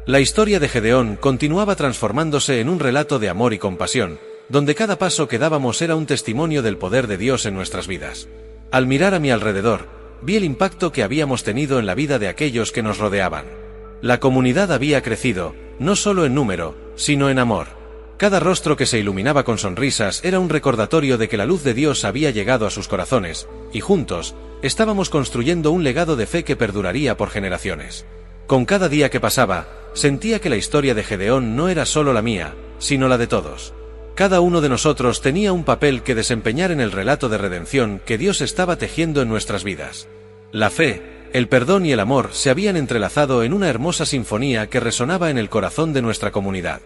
La historia de Gedeón continuaba transformándose en un relato de amor y compasión, donde cada paso que dábamos era un testimonio del poder de Dios en nuestras vidas. Al mirar a mi alrededor, vi el impacto que habíamos tenido en la vida de aquellos que nos rodeaban. La comunidad había crecido, no solo en número, sino en amor. Cada rostro que se iluminaba con sonrisas era un recordatorio de que la luz de Dios había llegado a sus corazones, y juntos, estábamos construyendo un legado de fe que perduraría por generaciones. Con cada día que pasaba, sentía que la historia de Gedeón no era solo la mía, sino la de todos. Cada uno de nosotros tenía un papel que desempeñar en el relato de redención que Dios estaba tejiendo en nuestras vidas. La fe, el perdón y el amor se habían entrelazado en una hermosa sinfonía que resonaba en el corazón de nuestra comunidad.